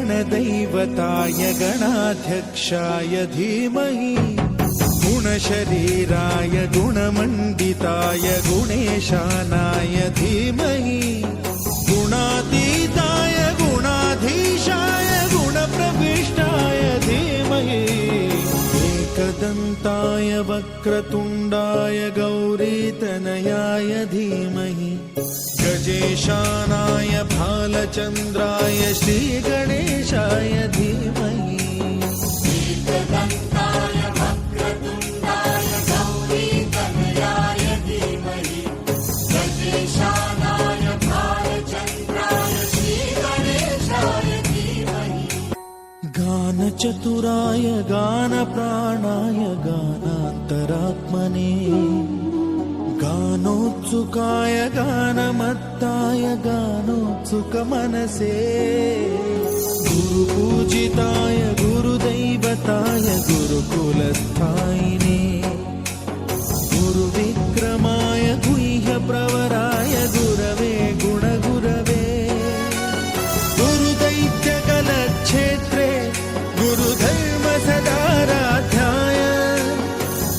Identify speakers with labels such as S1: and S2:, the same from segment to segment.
S1: गणदैवताय गणाध्यक्षाय धीमहि गुणशरीराय गुणमण्डिताय गुणेशानाय धीमहि गुणातीताय गुणाधीशाय गुणप्रविष्टाय धीमहि एकदन्ताय वक्रतुण्डाय गौरीतनयाय धीमहि गजेशानाय भालचन्द्राय श्रीगणेशाय धीमहि
S2: एकदन्ताय वक्रतुण्डाय गौरीतनयाय धीमहि गजेशानाय भालचन्द्राय श्रीगणेशाय धीमहि
S1: गानचतुराय गानप्राणाय गानान्तरात्मने गानोत्सुकाय गानमत्ताय गानोत्सुकमनसे गुरुपूजिताय गुरुदैवताय गुरुकुलस्थायिने गुरुविक्रमाय गुह्यप्रवराय गुरवे गुणगुरवे गुरुदैत्यकलक्षेत्रे गुरुधर्मसदाराध्याय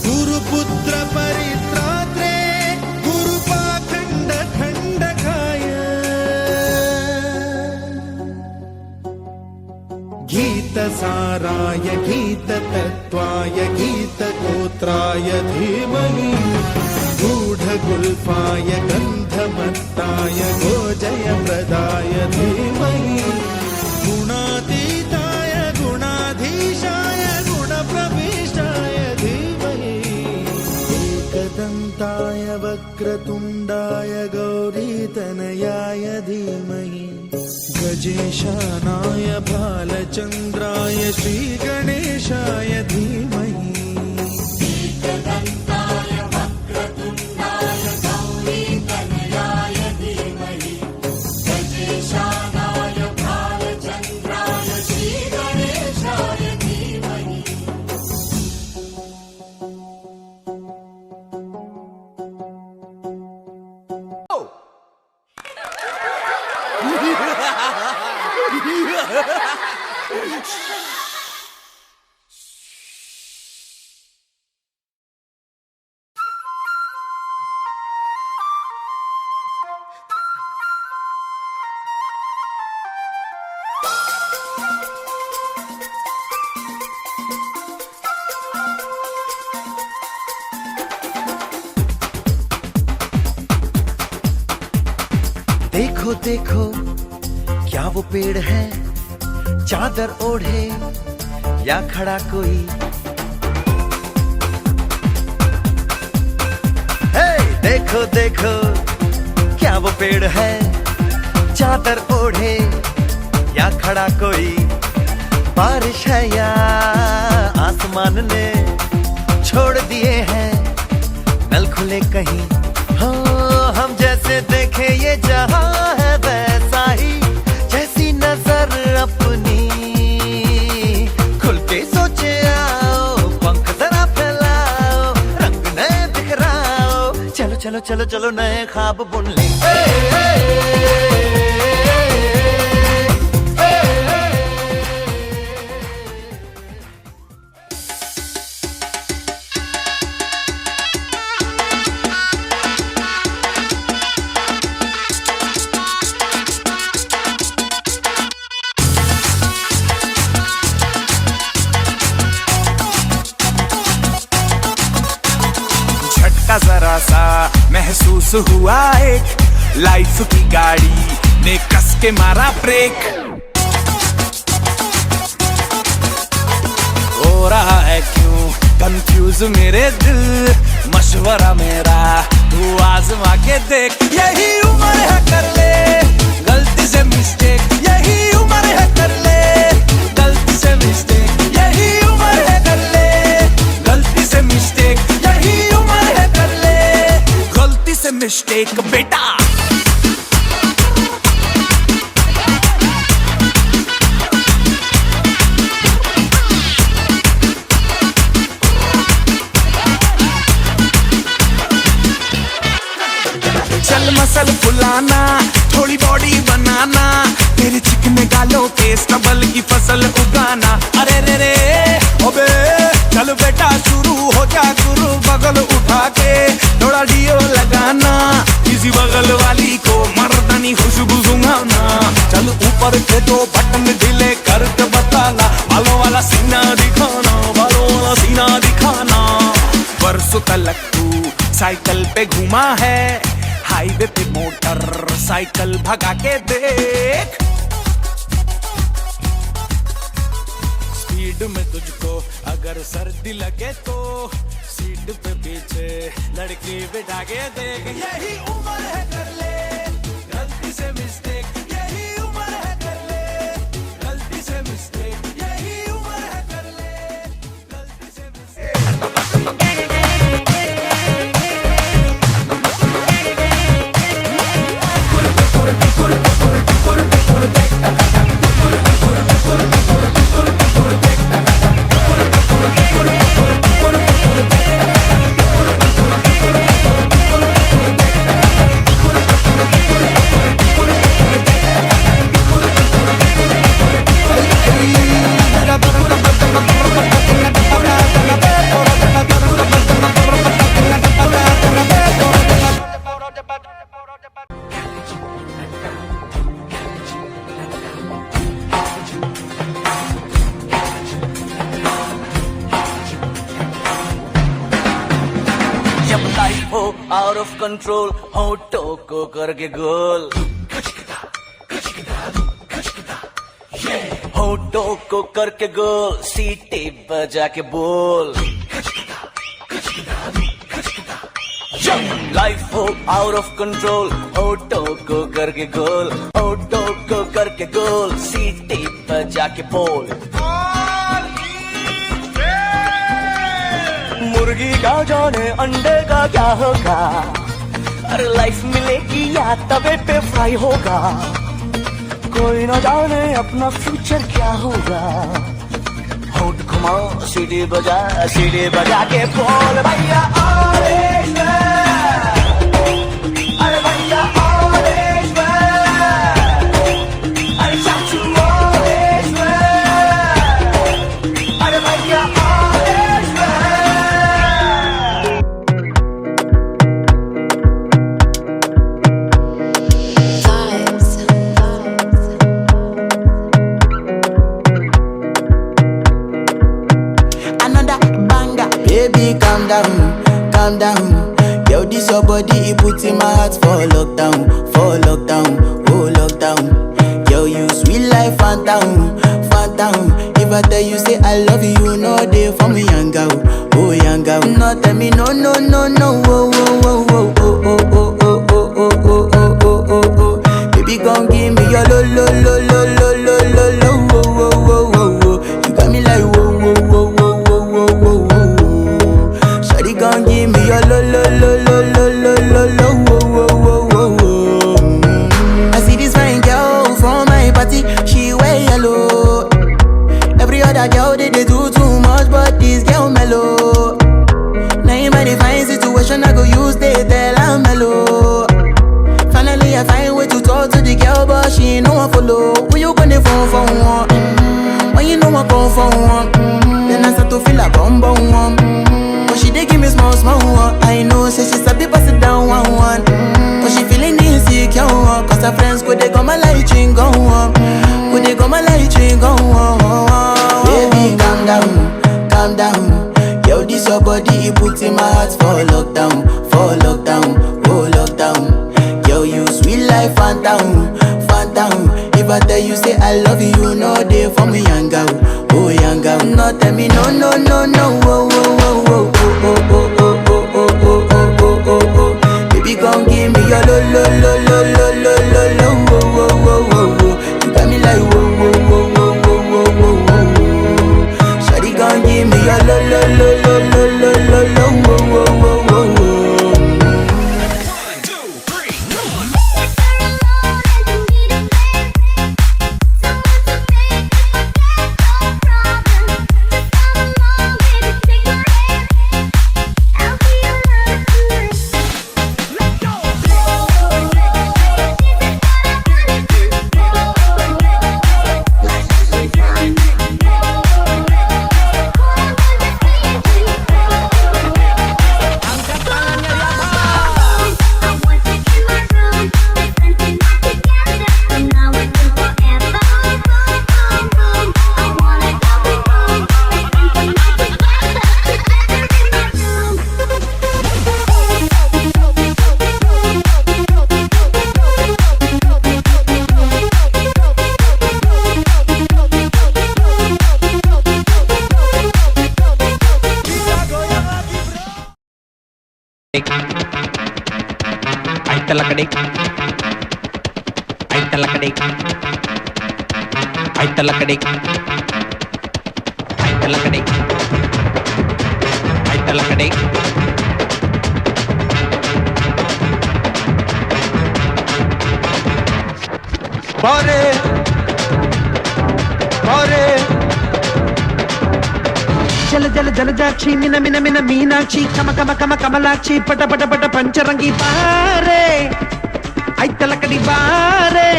S1: गुरुपुत्र परित्रात्रे गुरुपाखण्डखण्डकाय गीतसाराय गीततत्त्वाय गीतगोत्राय धीमहि गूढगुल्फाय गन्धमत्ताय गोजयप्रदाय धीमहि गुणातीताय गुणाधीशाय गुणप्रविष्टाय धीमहि एकदन्ताय वक्रतुण्डाय गौरीतनयाय धीमहि गजेशानाय भालचन्द्राय श्रीगणेशाय धीमहि
S2: एकदन्ताय वक्रतुण्डाय गौरीतनयाय धीमहि गजेशानाय भालचन्द्राय श्रीगणेशाय धीमहि
S3: देखो देखो क्या वो पेड़ है, चादर ओढ़े या खड़ा कोई। हे देखो देखो क्या वो पेड़ है, चादर ओढ़े या खड़ा कोई। बारिश है या आसमान ने छोड़ दिए हैं नल खुले कहीं। हो हम जैसे देखे ये जहां है वैसा ही, जैसी नजर अपनी खुल के सोचे आओ, पंख जरा फैलाओ, रंग नए बिखराओ। चलो चलो चलो चलो नए ख्वाब बुन ले।
S4: जरा सा महसूस हुआ एक, लाइफ की गाड़ी ने कस के मारा ब्रेक। हो रहा है क्यों कंफ्यूज मेरे दिल, मशवरा मेरा तू आजमा के देख। यही उम्र है कर ले गलती से मिस्टेक, यही उम्र है कर ले गलती से मिस्टेक, यही उम्र है कर ले गलती से मिस्टेक, यही उम्र है कर ले गलती से मिस्टेक बेटा। चल मसल फुलाना थोड़ी बॉडी बनाना, तेरे चिकने गालों पे स्टबल की फसल उगाना। अरे रे रे ओबे चल बेटा शुरू हो जा गुरु, बगल उठा के थोड़ा डियो लगाना, किसी बगल वाली को मर्दानी खुशबू सुंघाना। चल ऊपर के दो बटन ढीले करके बताना, बालों वाला सीना दिखाना, बालों वाला सीना दिखाना। बरसों तलक तू साइकिल पे घुमा है, हाईवे पे मोटर साइकिल भगा के देख। स्पीड में तुझको अगर सर्दी लगे तो सीट पे पीछे लड़की बिठा के देख। यही उम्र है कर ले गलती से मिस्टेक, यही उम्र है कर ले गलती से मिस्टेक, यही उम्र है कर ले गलती से मिस्टेक। जब लाइफ हो आउट ऑफ कंट्रोल, होठों को करके गोल, होठों को करके गोल, सीटी बजा के बोल। जब लाइफ हो आउट ऑफ कंट्रोल, होठों को करके गोल, होठों को करके गोल, सीटी बजा के बोल। मुर्गी का जाने अंडे का क्या होगा, अरे लाइफ मिलेगी या तवे पे फ्राई होगा, कोई न जाने अपना फ्यूचर क्या होगा। होठ घुमाओ सीढ़ी बजा के बोल भैया ऑरेंज मैन, अरे भैया ऑरेंज मैन, अरे चाचू ऑरेंज मैन, अरे भैया orange man.
S5: Baby, calm down, calm down. Yo, this your body, it puts in my heart for lockdown, oh lockdown. Yo, you sweet life, phantom, phantom. If I tell you say I love you, you know they for me, young girl, oh young girl. No, tell me no, no, no, no, oh, oh, oh, oh, oh, oh, oh, oh, oh, oh, oh, oh, oh, oh. Baby, come give me your lo, lo, lo, lo, lo, lo, lo, lo, oh, oh, oh, oh, oh. You got me like whoa, whoa, whoa, whoa, whoa, whoa, whoa, whoa. Gon' give me your lo lo lo lo lo lo lo lo wo wo wo wo wo. I see this fine girl from my party, she wear yellow. Every other girl they do too much, but this girl mellow. Now in my fine situation, I go use they tell I'm mellow. Finally I find way to talk to the girl, but she ain't no one follow. Who you gonna phone for one? When you know I come for one, then I start to feel a bum bum one. But she dey give me small small one. I know say she sabi pass it down one one. But she feeling insecure one, cause her friends go they go my light ring go on, go they go my light ring go on. Baby calm down, calm down. Yo, this your body, it puts in my heart for lockdown, oh lockdown. Yo, you sweet life, phantom, phantom. If I tell you say I love you, you know they for me, young girl, oh young girl. No, tell me no, no, no, no, oh, oh, oh, oh, oh, oh, oh, oh, oh, oh, oh, oh, oh, oh. Baby, come give me your lo, lo, lo, lo, lo, lo, lo, lo, oh, oh, oh, oh, oh. You got me like whoa, whoa, whoa, whoa, whoa, whoa, whoa, whoa. Shawty, come give me your lo, lo, lo, lo, lo, lo, lo, lo, oh, oh, oh, oh, oh.
S6: ಐತಲ್ಲ ಕಡೆ ಐತಲ್ಲ ಕಡೆ ಐತಲ್ಲ ಕಡೆ ಐತಲ್ಲ ಕಡೆ ಐತಲ್ಲ ಕಡೆ
S3: ಬಾರೆ ಬಾರೆ
S6: ಜಲ ಜಲ ಜಲಜಾಕ್ಷಿ ಮಿನ ಮಿನ ಮಿನ ಮೀನಾಕ್ಷಿ ಕಮ ಕಮ ಕಮ ಕಮಲಾಕ್ಷಿ ಪಟ ಪಟ ಪಟ ಪಂಚರಂಗಿ ಬಾರೆ ಐತಲ ಕಡಿ ಬಾರೆ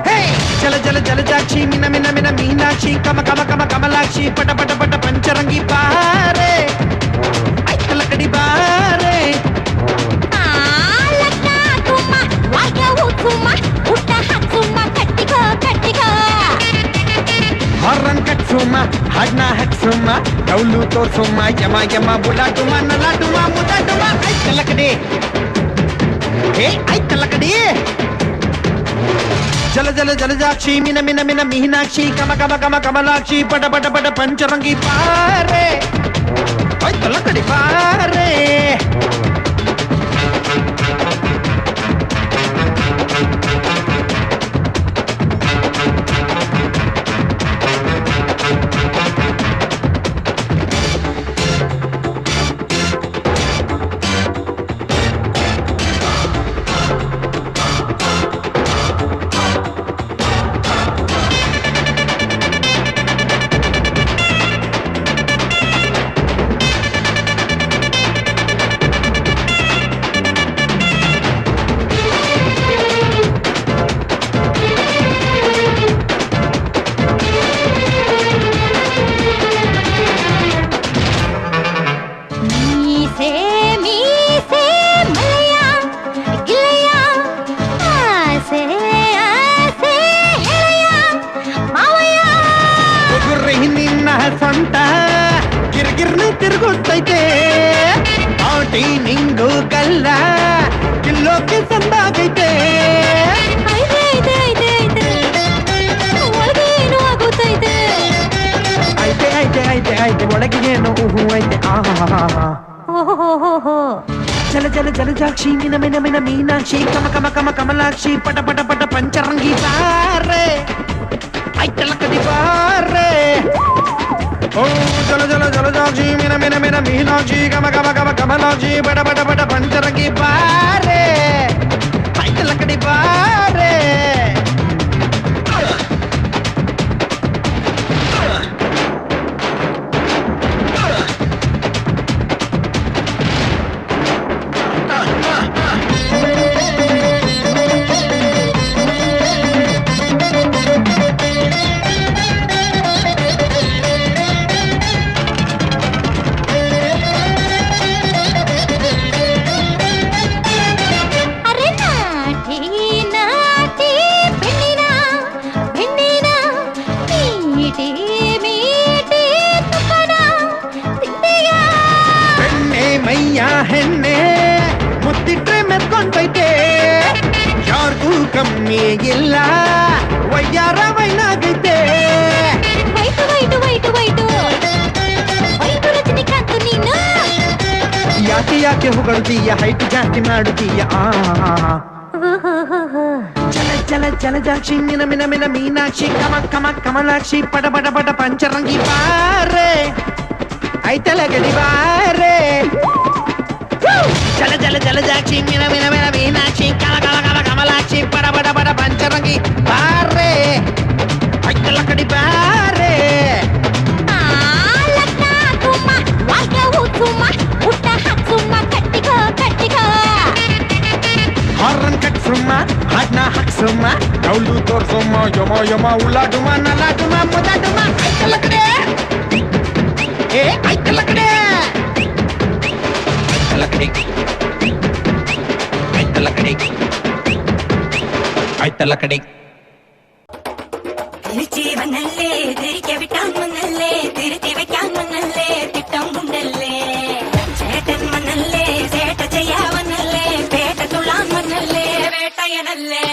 S6: ಹೇ ಜಲ ಜಲ ಜಲಜಾಕ್ಷಿ ಮಿನ ಮಿನ ಮಿನ ಮೀನಾಕ್ಷಿ ಕಮ ಕಮ ಕಮ ಕಮಲಾಕ್ಷಿ ಪಟ ಪಟ ಪಟ ಪಂಚರಂಗಿ ಬಾರೆ ಐತಲ ಕಡಿ ಬಾರೆ ಹಾರನ್ ಕಟ್ಸುಮ್ಮ ಹಾಡ್ನ ಹಟ್ಸುಮ್ಮ ಡೌಲು ತೋರ್ಸುಮ್ಮ ಯಮ ಯಮ ಬುಲಾಟುಮ ನಲಾಟುಮ ಮುದಾಟುಮ ಐತಲ್ಲ ಕಡೆ ಹೇ ಐತಲ್ಲ ಕಡೆ ಜಲ ಜಲ ಜಲಜಾಕ್ಷಿ ಮಿನ ಮಿನ ಮಿನ ಮೀನಾಕ್ಷಿ ಕಮ ಕಮ ಕಮ ಕಮಲಾಕ್ಷಿ ಪಟ ಪಟ ಪಟ ಪಂಚರಂಗಿ ಬಾರೆ ಐತಲ್ಲ ಕಡೆ ಬಾರೆ ಸೊಂಟ ಗಿರ್ಗಿರ್ನ ತಿರುಗುತ್ತೈತೆ ಆಟಿ ನಿಂಗು ಗಲ್ಲ ಕಿಲ್ಲೋಕೆ ಸಂದಾಗೈತೆ ಐತೆ ಐತೆ ಐತೆ ಐತೆ ಒಳಗೆ ಏನು ಹೂ ಐತೆ ಜಲ ಜಲ ಜಲಜಾಕ್ಷಿ ಮಿನ ಮಿನ ಮಿನ ಮೀನಾಕ್ಷಿ ಕಮ ಕಮ ಕಮ ಕಮಲಾಕ್ಷಿ ಪಟ ಪಟ ಪಟ ಪಂಚರಂಗಿ ಬಾರೆ ಐತಲ್ಲ ಕಡಿ ಬಾರೆ ಓ ಜಲ ಜಲ ಜಲಜಾಕ್ಷಿ ಮಿನ ಮಿನ ಮಿನ ಮೀನಾಕ್ಷಿ ಕಮ ಕಮ ಕಮ ಕಮಲಾಕ್ಷಿ ಪಟ ಪಟ ಪಟ ಪಂಚರಂಗಿ ಬಾರೆ ಐತಲ್ಲ ಕಡಿ ಬಾರೆ ಹೆಣ್ಣೆ ಮುತ್ತಿಟ್ರೆ ಮೆತ್ಕೊಂಡೈತೆ ಯಾರಿಗೂ ಕಮ್ಮಿ ಇಲ್ಲ ವಯ್ಯಾರ ವೈನಾಗೈತೆ
S2: white white white white white Rajinikanth ನೀನು
S6: ಯಾಕೆ ಯಾಕೆ ಹೊಗಳ್ತೀಯ ಹೈಟ್ ಜಾಸ್ತಿ ಮಾಡುತ್ತೀಯ ಜಲ ಜಲ ಜಲಜಾಕ್ಷಿ ಮಿನ ಮಿನ ಮಿನ ಮೀನಾಕ್ಷಿ ಕಮ ಕಮ ಕಮಲಾಕ್ಷಿ ಪಟ ಪಟ ಪಟ ಪಂಚರಂಗಿ ಬಾರೆ ಐತಲ ಗಡಿ ಬಾರೆ ಜಲ ಜಲ ಜಲಜಾಕ್ಷಿ ಮಿನ ಮಿನ ಮಿನ ಮೀನಾಕ್ಷಿ ಕಮ ಕಮ ಕಮ ಕಮಲಾಕ್ಷಿ ಪಡ ಪಡ ಪಡ ಪಂಚರಂಗಿ ಬಾರೆ ಐತಲ್ಲ ಕಡಿ ಬಾರೆ ಹಾರನ್ ಕಟ್ಸುಮ್ಮ ಹಾಡ್ನ ಹಾಕ್ಸುಮ್ಮ ಡೌಲು ತೋರ್ಸುಮ್ಮ ಯಮ ಯಮ ಉಲಾಟುಮ ನಲಾಟುಮ ಮುದಾಟುಮ ಐತಲ್ಲ ಕಡೆ ಏ ಐತಲ್ಲ ಕಡೆ ಐತಲ್ಲ ಕಡೆ ಐತಲ್ಲ ಕಡೆ ಐತಲ್ಲ ಕಡೆ
S2: തിരിച്ചീവനല്ലേ തിരികെ വിട്ടാൻ വന്നല്ലേ തിരുത്തി വെക്കാൻ വന്നല്ലേ തിട്ടം കൊണ്ടല്ലേ ചേട്ടൻ വന്നല്ലേ ചേട്ട ചെയ്യാവന്നല്ലേ പേട്ട തുള്ളാൻ വന്നല്ലേ വേട്ടയനല്ലേ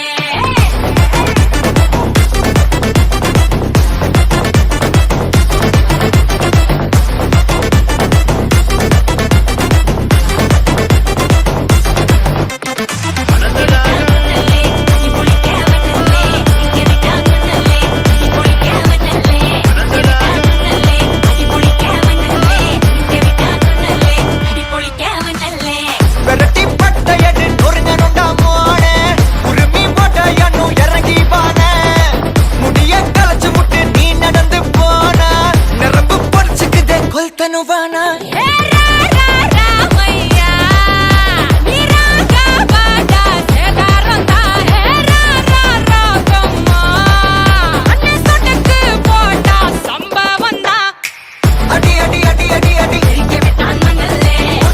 S4: తనువానా అడి అడి అడి అడి అడి అడి అడి అడి అడి అడి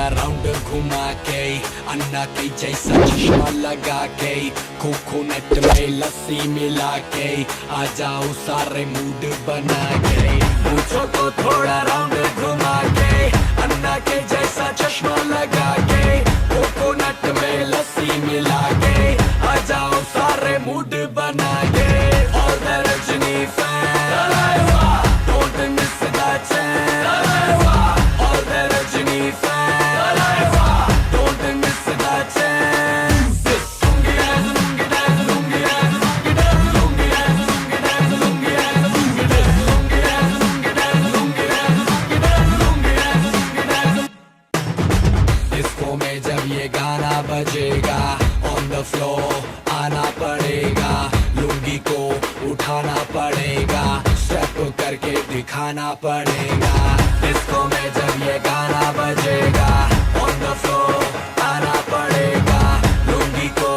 S4: राउंड घुमा के अन्ना के जैसा चश्मा लगा के कोकोनट में लस्सी मिला के आ जाओ सारे मूड बना के मुझको तो थोड़ा राउंड घुमा के अन्ना के जैसा चश्मा लगा के कोकोनट में लस्सी मिला के आ जाओ सारे मूड बना के और the Rajni fan don't miss that chance all the Rajni fan बजेगा ऑन द फ्लोर आना पड़ेगा लुंगी को उठाना पड़ेगा स्टेप करके दिखाना पड़ेगा डिस्को में जब ये गाना बजेगा ऑन द फ्लोर आना पड़ेगा लुंगी को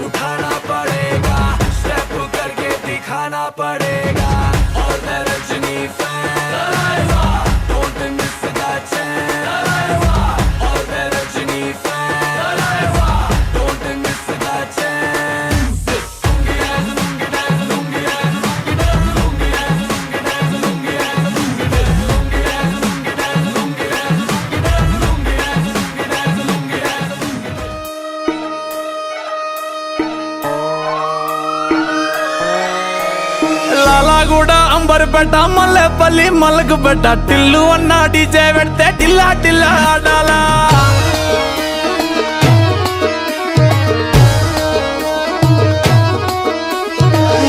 S4: उठाना पड़ेगा स्टेप करके दिखाना पड़ेगा और the Rajni fan don't miss that chance और द रजनी फैन
S1: లాలాగూడ అంబర్పేట మల్లెపల్లి మలకపేట టిల్లు అన్న డీజే పెడితే టిల్లా టిల్లా ఆడాలా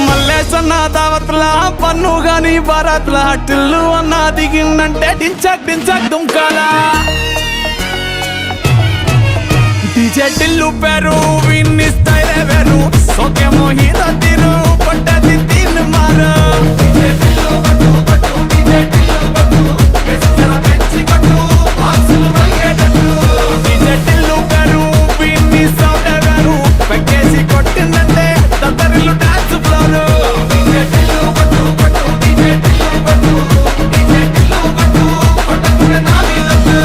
S1: మల్లేసన్న దావత్ల పన్ను గాని భారత్ల టిల్లు అన్న దిగిందంటే డించక్ డించక్ దుంకాలా డీజే టిల్లు పేరు విన్ని స్టైల్ వేరు సోకేమో హీరో తీరు పట్టది తీన్ మారు డీజే టిల్లు పట్టు పట్టు డీజే టిల్లు పట్టు కేసర పెంచి పట్టు బాక్సులు మయ్యేటట్టు డీజే టిల్లు పేరు విన్ని సౌండ్ వేరు పెక్కేసి కొట్టిందంటే తత్తరిల్లు డాన్స్ ఫ్లోర్ డీజే టిల్లు పట్టు పట్టు డీజే టిల్లు పట్టు డీజే టిల్లు పట్టు పట్టుకునే నాది లట్టు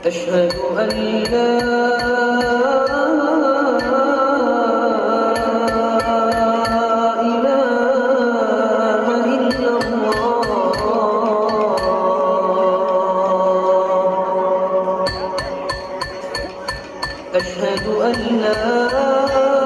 S7: أشهد أن لا إله إلا الله أشهد أن لا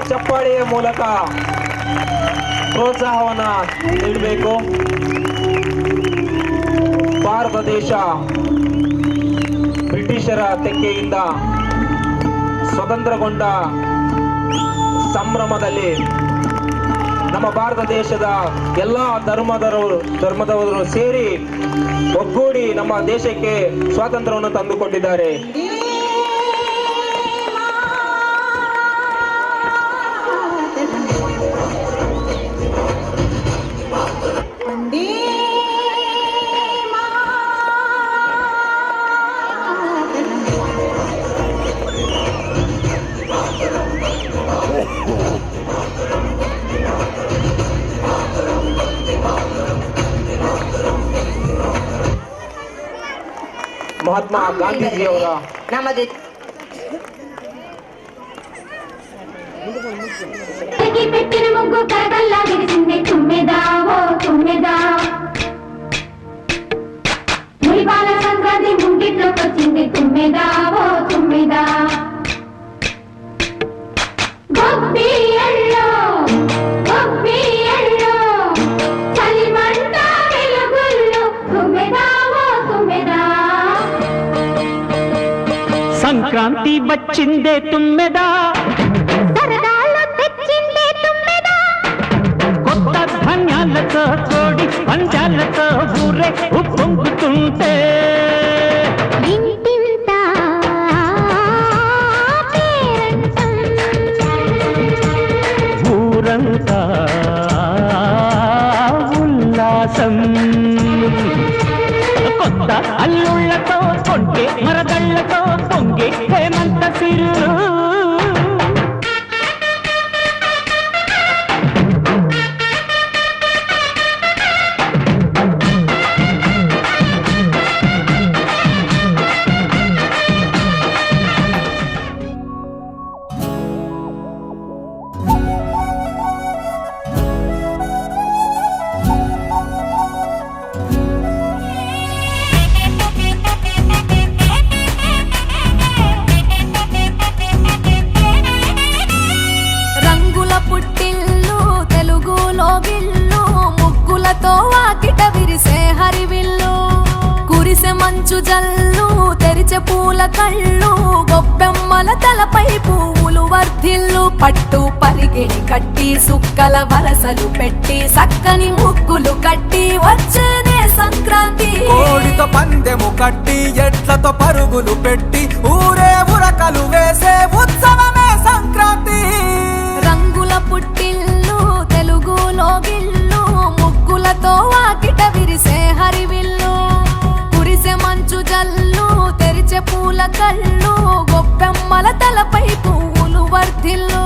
S7: ಚಪ್ಪಾಳೆಯ ಮೂಲಕ ಪ್ರೋತ್ಸಾಹವನ್ನ ನೀಡಬೇಕು. ಭಾರತ ದೇಶ ಬ್ರಿಟಿಷರ ತೆಕ್ಕೆಯಿಂದ ಸ್ವತಂತ್ರಗೊಂಡ ಸಂಭ್ರಮದಲ್ಲಿ ನಮ್ಮ ಭಾರತ ದೇಶದ ಎಲ್ಲ ಧರ್ಮದವರು ಸೇರಿ ಒಗ್ಗೂಡಿ ನಮ್ಮ ದೇಶಕ್ಕೆ ಸ್ವಾತಂತ್ರ್ಯವನ್ನು ತಂದುಕೊಟ್ಟಿದ್ದಾರೆ. ಮಹಾತ್ಮ ಗಾಂಧೀಜಿಯವರ
S8: పెట్టిన ముగ్గు కరగల్లా విరిసింది తుమ్మెదా ఓ తుమ్మెదా మురిపాల సంక్రాంతి ముంగిట్లోకి వచ్చింది తుమ్మెదా ఓ తుమ్మెదా గొప్పి ఎల్లో చలిమంట వెలుగుల్లో తుమ్మెదా ఓ తుమ్మెదా
S6: సంక్రాంతి వచ్చిందే తుమ్మెదా
S8: సరదాలు తెచ్చిందే తుమ్మెదా
S6: కొత్త ధాన్యాలతో కోడి పంచాలతో ఊరే ఉప్పొంగుతుంటే
S8: ఇంటి
S6: కొత్త అల్లుళ్ళతో కొంటే మరదళ్ళతో పొంగే హేమంత సిరు
S9: పుట్టిల్లు తెలుగులో గిల్లు ముగ్గులతో వాకిట విరిసే హరివిల్లు కురిసె మంచు జల్లు తెరిచే పూల కళ్ళు గొప్పెమ్మల తలపై పువ్వులు వర్ధిల్లు పట్టు పరిగెడి కట్టి సుక్కల వరసలు పెట్టి సక్కని ముగ్గులు కట్టి వచ్చేనే సంక్రాంతి
S4: కోడితో పందెము కట్టి ఎట్లతో పరుగులు పెట్టి ఊరే ఉరకలు వేసే ఉత్సవమే సంక్రాంతి
S9: రంగుల పుట్టిల్లు తెలుగులో గిల్లు ముగ్గులతో వాకిట విరిసే హరివిల్లు కురిసె మంచు జల్లు తెరిచే పూల కళ్ళు గొప్పెమ్మల తలపై పువ్వులు వర్ధిల్లు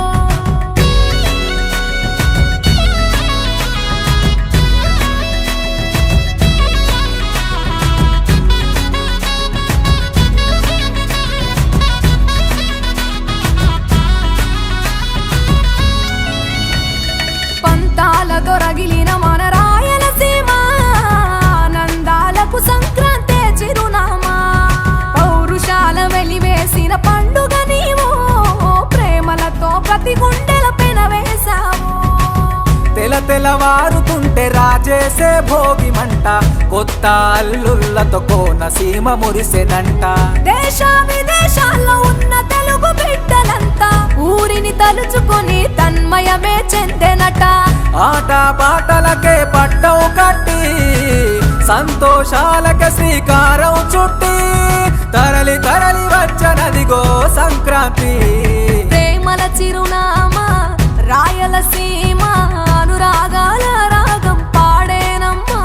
S9: దొరగిలిన మన రాయలసీమ ఆనందాలకు సంక్రాంతి చిరునామా పౌరుషాల వెలివేసిన పండుగ నీవు ప్రేమలతో ప్రతి గుండెల పెనవేశావు
S4: తెలవారుతుంటే రాజేసే భోగి మంట కొత్త అల్లుళ్ళతో కోనసీమ మురిసెనంట
S9: దేశ విదేశాల్లో ఉన్న తెలుగు బిడ్డలంతా ఊరిని తలుచుకొని తన్మయమే చెందెనట
S4: ఆట పాటలకే పట్టం కట్టి సంతోషాలకే శ్రీకారం చుట్టి తరలి తరలి వచ్చనదిగో సంక్రాంతి
S9: ప్రేమల చిరునామా రాయలసీమ అనురాగాల రాగం పాడేనమ్మా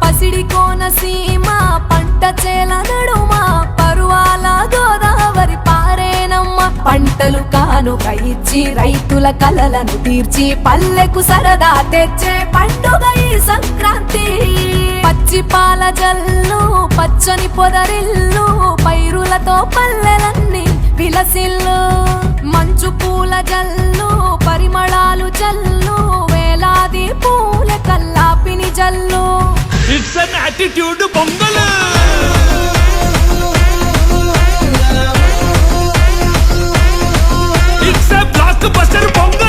S9: పసిడి కోనసీమ పంట చేల నడుమ పరువాల గోదావరి పారేనమ్మా పంటలు కానుక ఇచ్చి రైతుల కలలను తీర్చి పల్లెకు సరదా తెచ్చే పండుగ ఈ సంక్రాంతి పచ్చి పాల జల్లు పచ్చని పొదరిల్లు పైరులతో పల్లెలన్నీ విలసిల్లు మంచు పూల జల్లు పరిమళాలు జల్లు వేలాది పూల కల్లాపిని జల్లు
S1: it's an attitude pongal it's a block buster pongal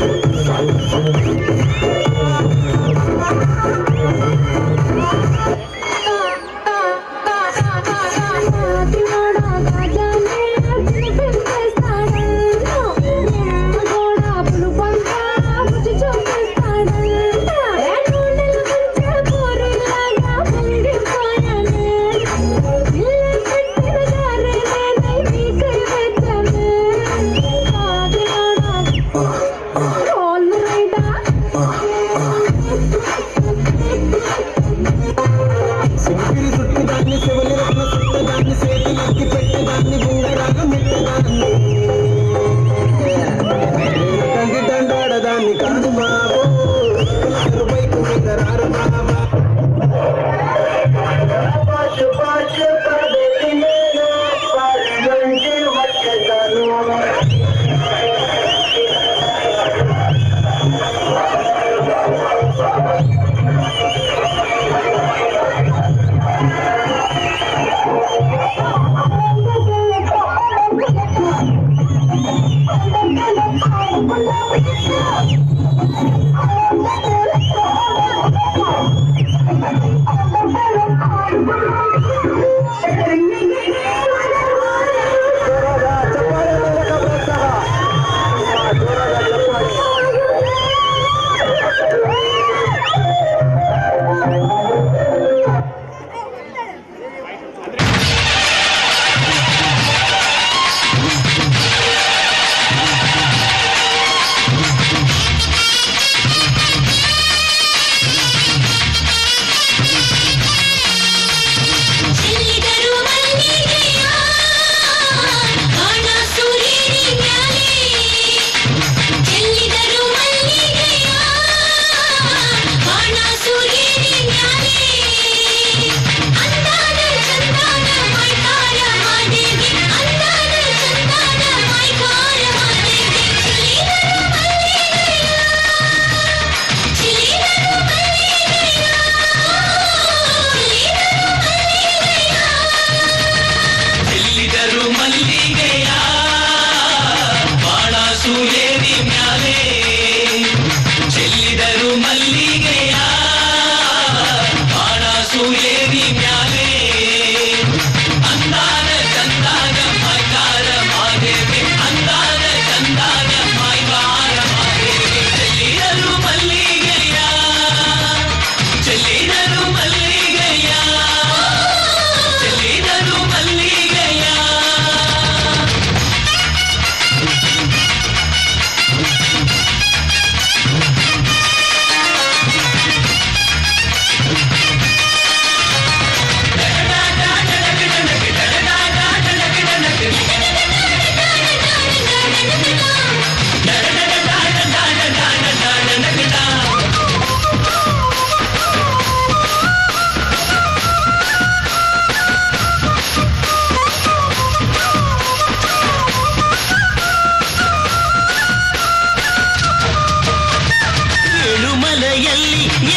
S7: ప్రోత్సాహం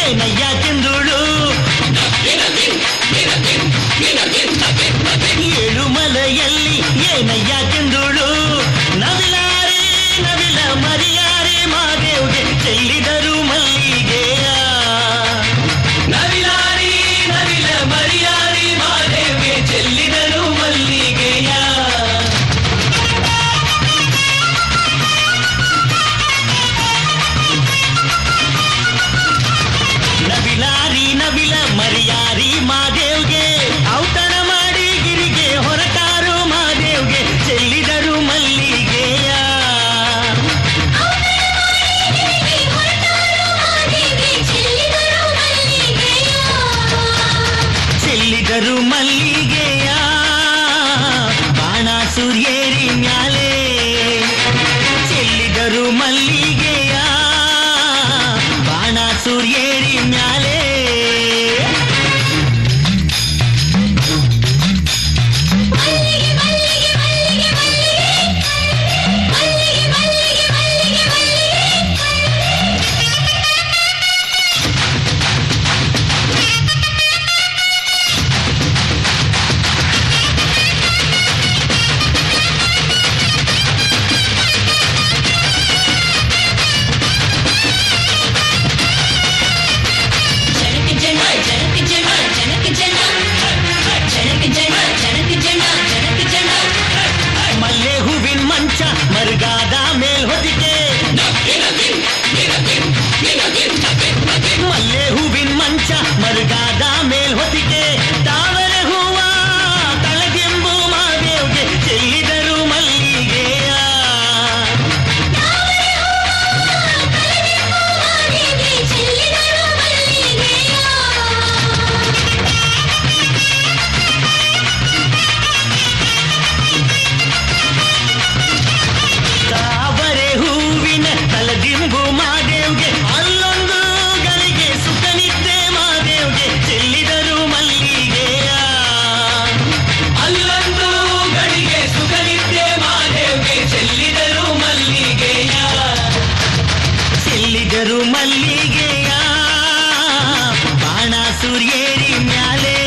S10: ಏನಯ್ಯ ಕೆಂದುಳು ಏಳುಮಲೆಯಲ್ಲಿ ಏನಯ್ಯ ಕೆಂದುಳು ನವಿಲಾರೆ ನವಿಲ ಮರಿಯಾರೆ ಮಾದೇವ್ಗೆ ಚೆಲ್ಲಿದರು ಮಲ್ಲಿಗೆಯ ನವಿಲಾರಿ ನವಿಲ ಮರಿಯಾರಿ ಮಾದೇವ್ಗೆ ಚೆಲ್ಲಿದರು ಮಲ್ಲಿಗೆಯ ನವಿಲಾರಿ ನವಿಲ ಮರಿಯಾರಿ ಮಾದೇವ್ಗೆ ಔತಣ ಮಾಡಿ ಗಿರಿಗೆ ಹೊರಟಾರು ಮಾದೇವ್ಗೆ ಚೆಲ್ಲಿದರು ಮಲ್ಲಿಗೆಯ ಚೆಲ್ಲಿದರು ಮಲ್ಲಿಗೆಯ ಬಾಣ ಸೂರ್ಯೇರಿ ಮ್ಯಾಲೆ ಚೆಲ್ಲಿದರು ಮಲ್ಲಿಗೆಯ ಬಾಣ ಸೂರ್ಯೇರಿ ಮ್ಯಾಲೆ ಮಲ್ಲೆ ಹೂವಿನ ಮಂಚ ಮರುಗಾದ ಮೇಲ್ ಹೊದಿಕೆ ಮಲ್ಲೆ ಹೂವಿನ ಮಂಚ ಮರುಗಾದ ಮೇಲ್ ಹೊದಿಕೆ ತಾವರೆ ಹೂವ ತಳದಿಂಬು ಮಾದೇವ್ಗೆ ಚೆಲ್ಲಿದರು ಮಲ್ಲಿಗೆಯ ತಾವರೆ ಹೂವಿನ ತಲದಿಂಬು ಮಾದೇವ್ಗೆ ಅಲ್ಲೊಂದು ಗಳಿಗೆ ಸುಖನಿದ್ದೆ ಮಾದೇವ್ಗೆ ಚೆಲ್ಲಿದರು ಮಲ್ಲಿಗೆಯ ಅಲ್ಲೊಂದು ಗಳಿಗೆ ಸುಖನಿದ್ದೆ ಮಾದೇವ್ಗೆ ಚೆಲ್ಲಿದರು ಮಲ್ಲಿಗೆಯ ಚೆಲ್ಲಿದರು ಮಲ್ಲಿಗೆಯ ಬಾಣ ಸೂರ್ಯೇರಿ ಮ್ಯಾಲೆ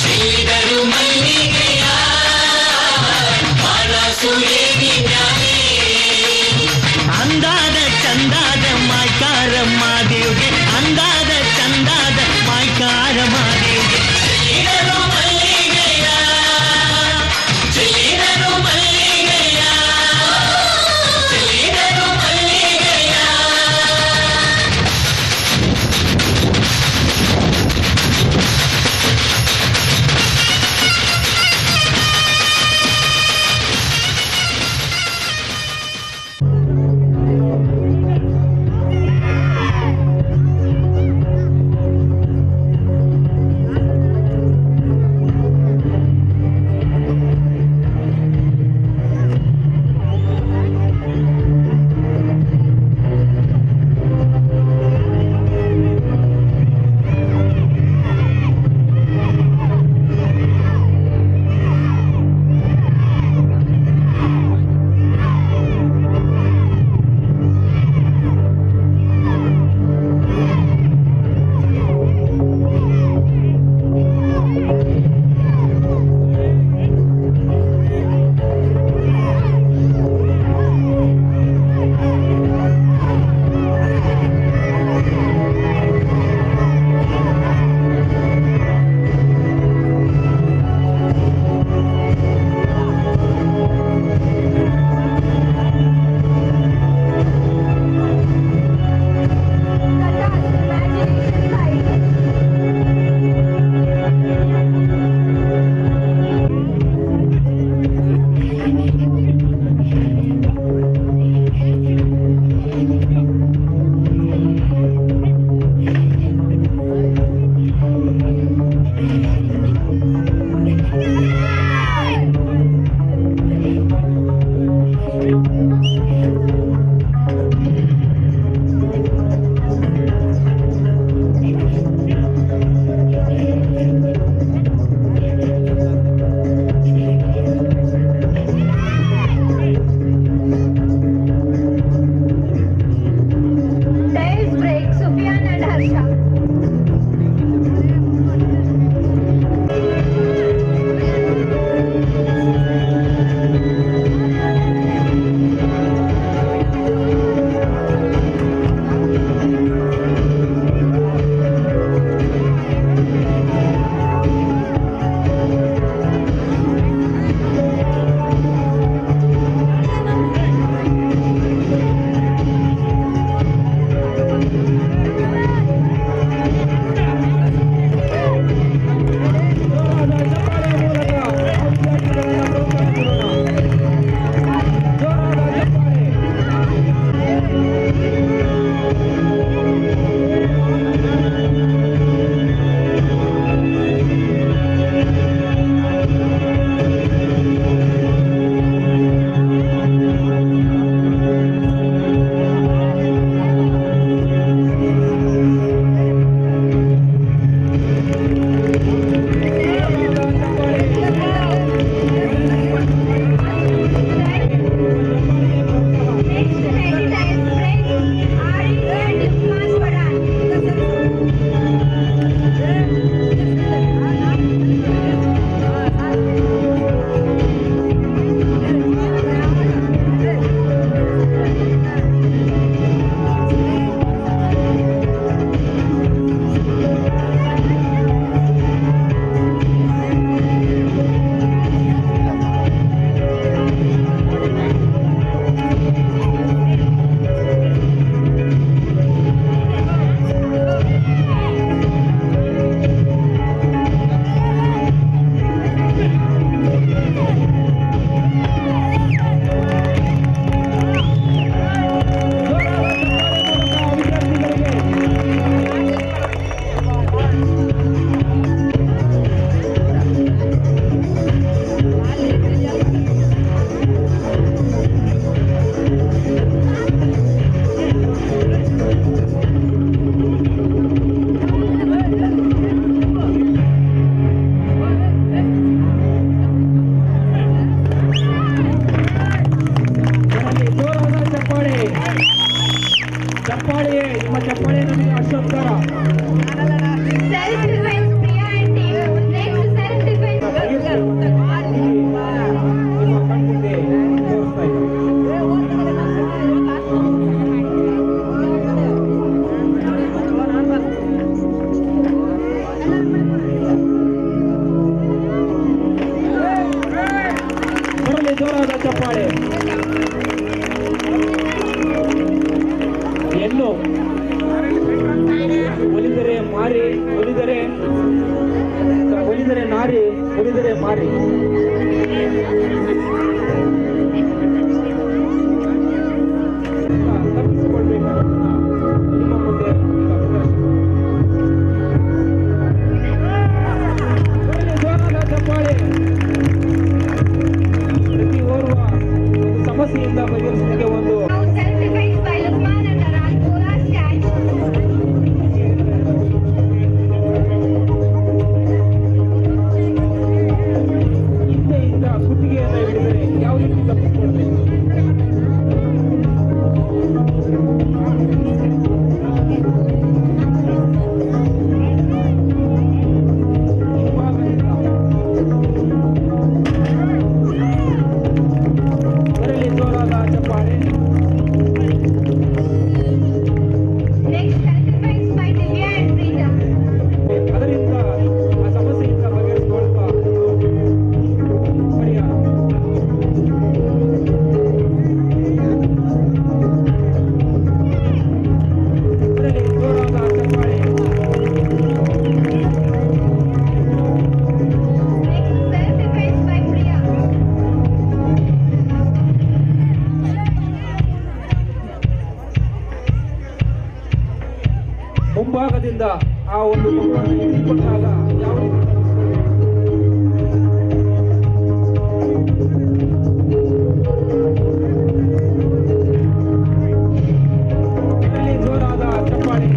S10: ಚೆಲ್ಲಿದರು ಮಲ್ಲಿಗೆಯ ಬಾಣ ಸೂರ್ಯೇರಿ ಮ್ಯಾಲೆ ಅಂದಾದ ಚಂದಾದ ಮಾಯ್ಕಾರ ಮಾದೇವ್ಗೆ ಅಂದಾದ ಚಂದಾದ ಮಾಯ್ಕಾರ ಮಾದೇವ್ಗೆ ಚೆಲ್ಲಿದರು ಮಲ್ಲಿಗೆಯ ಚೆಲ್ಲಿದರು ಮಲ್ಲಿಗೆಯ ಚೆಲ್ಲಿದರು ಮಲ್ಲಿಗೆಯ
S7: ಚಪ್ಪಾಳೆ, ನಿಮ್ಮ ಚಪ್ಪಾಳೆ ನಮಗೆ ಅಶ್ವತ್ಥರ.
S8: Self defense Priya and team. Next self defense.
S7: ನಿಮ್ಮ ಕಣ್ಮುಂದೆ ತೋರಿಸ್ತಾ ಇದ್ದಾರೆ. ಬರಲಿ ಜೋರಾದ ಚಪ್ಪಾಳೆ. ಹೆಣ್ಣು ಒಲಿದರೆ ಮಾರಿ, ಒಲಿದರೆ ನಾರಿ, ಒಲಿದರೆ ಮಾರಿ. ತಪ್ಪಿಸಿಕೊಳ್ಬೇಕು ನಿಮ್ಮ ಮುಂದೆ ಈಗ ಪ್ರದರ್ಶನ. ಬರಲಿ ಜೋರಾದ ಚಪ್ಪಾಳೆ. ಪ್ರತಿ ಓರ್ವ ಒಂದು ಸಮಸ್ಯೆಯಿಂದ ಬಗೆಹರಿಸಲಿಕ್ಕೆ ಒಂದು
S8: Self defense by Lukman and Rajpura stand.
S7: ಹಿಂದೆಯಿಂದ ಕುತ್ತಿಗೆಯನ್ನು ಹಿಡಿದರೆ ಯಾವ ರೀತಿ ತಪ್ಪಿಸಿಕೊಳ್ಬೇಕು? ಬರಲಿ ಜೋರಾದ ಚಪ್ಪಾಳೆ.
S8: Next self defense by Divya and Preeta.
S7: ಅದರಿಂದ ಆ ಸಮಸ್ಯೆಯಿಂದ ಬಗೆಹರಿಸಿಕೊಳ್ಳುವ ಪರಿಹಾರ. ಬರಲಿ ಜೋರಾದ ಚಪ್ಪಾಳೆ.
S8: Next self defense by Priya.
S7: ಮುಂಭಾಗದಿಂದ ಆ ಒಂದು ಮಗುವನ್ನು ಹಿಡಿದುಕೊಂಡಾಗ ಯಾವ ರೀತಿ ತಪ್ಪಿಸಿಕೊಳ್ಬೇಕು? ಬರಲಿ ಜೋರಾದ ಚಪ್ಪಾಳೆ.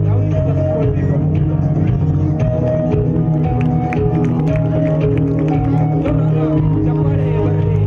S7: ಯಾವ ರೀತಿ ತಪ್ಪಿಸಿಕೊಳ್ಬೇಕು? ಜೋರಾದ ಚಪ್ಪಾಳೆ ಬರಲಿ.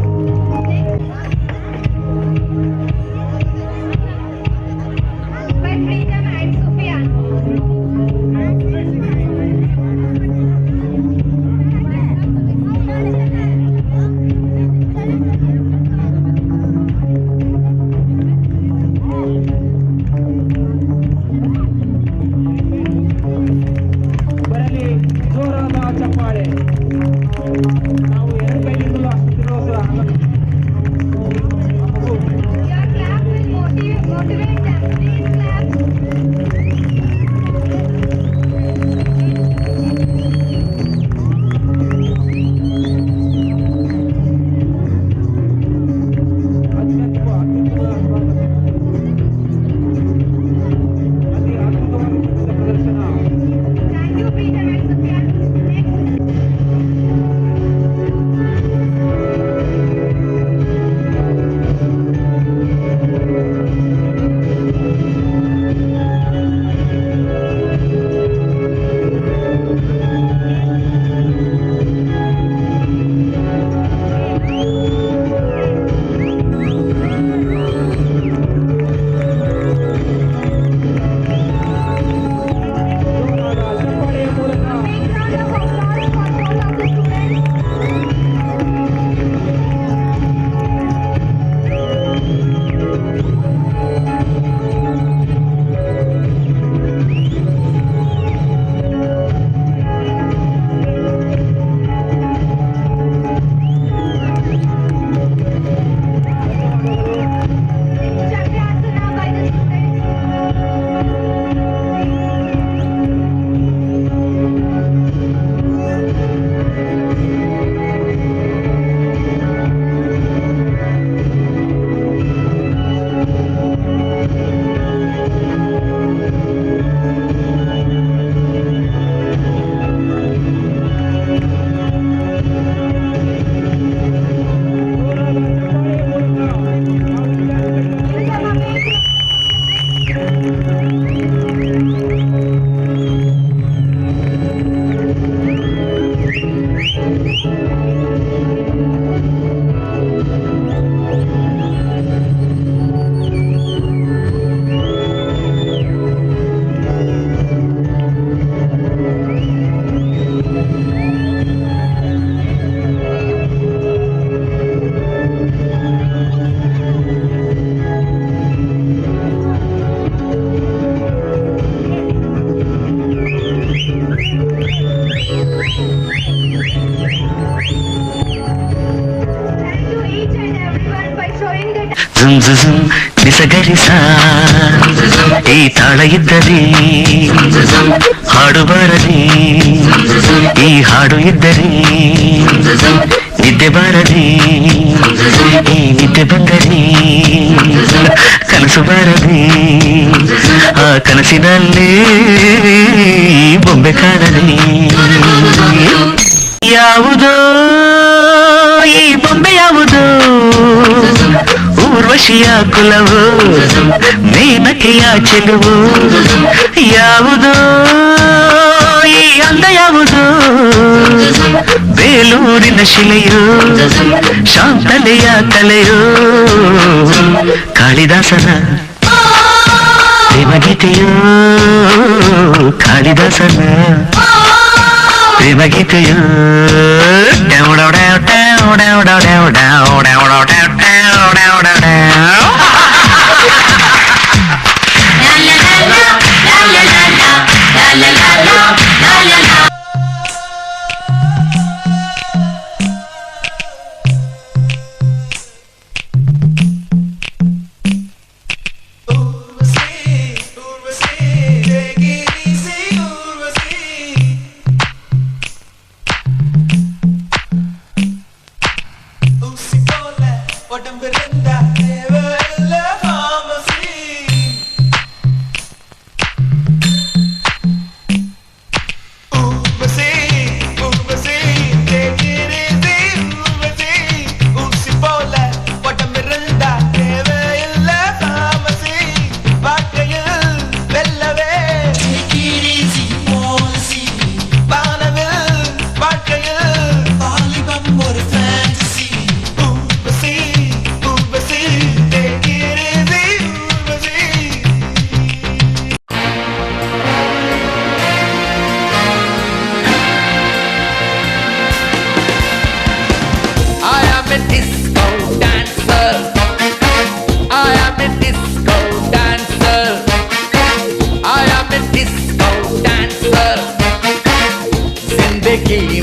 S8: Thank you each and everyone by showing the
S10: ನಿಸಗರಿಸ ಈ ತಾಳ ಇದ್ದರೆ ಹಾಡು ಬಾರದೆ, ಈ ಹಾಡು ಇದ್ದರೆ ನಿದ್ದೆ ಬಾರದೆ, ಈ ನಿದ್ದೆ ಬಂದರೆ ಕನಸು ಬಾರದೆ, ಆ ಕನಸಿನಲ್ಲಿ ಬೊಂಬೆ ಕಾಣದೆ. ಯಾವುದೋ ಈ ಬೊಂಬೆ ಯಾವುದೋ ಊರ್ವಶಿಯ ಕುಲವು, ಮೇನಕೆಯ ಚೆಲುವು. ಯಾವುದೋ ಈ ಅಂದ ಯಾವುದು ಬೇಲೂರಿನ ಶಿಲೆಯು, ಶಾಂತಲೆಯ ಕಲೆಯು. ಕಾಳಿದಾಸನ ಪ್ರೇಮಗೀತೆಯು, ಕಾಳಿದಾಸನ ಪ್ರೇಮಗೀತೆಯು.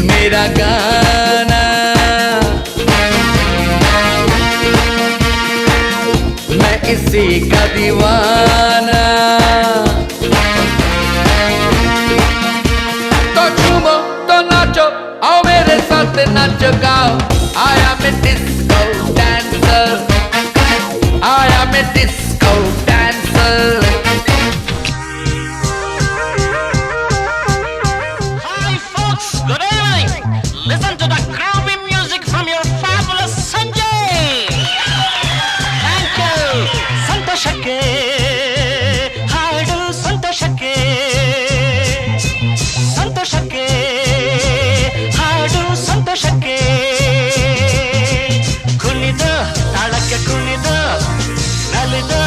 S1: मेरा गाना मैं इसी का दीवाना. तो झूमो तो नाचो, आओ मेरे साथ नाचो गाओ. I am a disco dancer, I am a disco dancer.
S10: Good evening. Listen to the groovy music from your fabulous Sanjay. Thank you. ಸಂತೋಷಕ್ಕೆ ಹಾಡು, ಸಂತೋಷಕ್ಕೆ ಸಂತೋಷಕ್ಕೆ ಹಾಡು, ಸಂತೋಷಕ್ಕೆ ಕುಣಿದು ತಾಳಕ್ಕೆ ಕುಣಿದು ನಲಿದು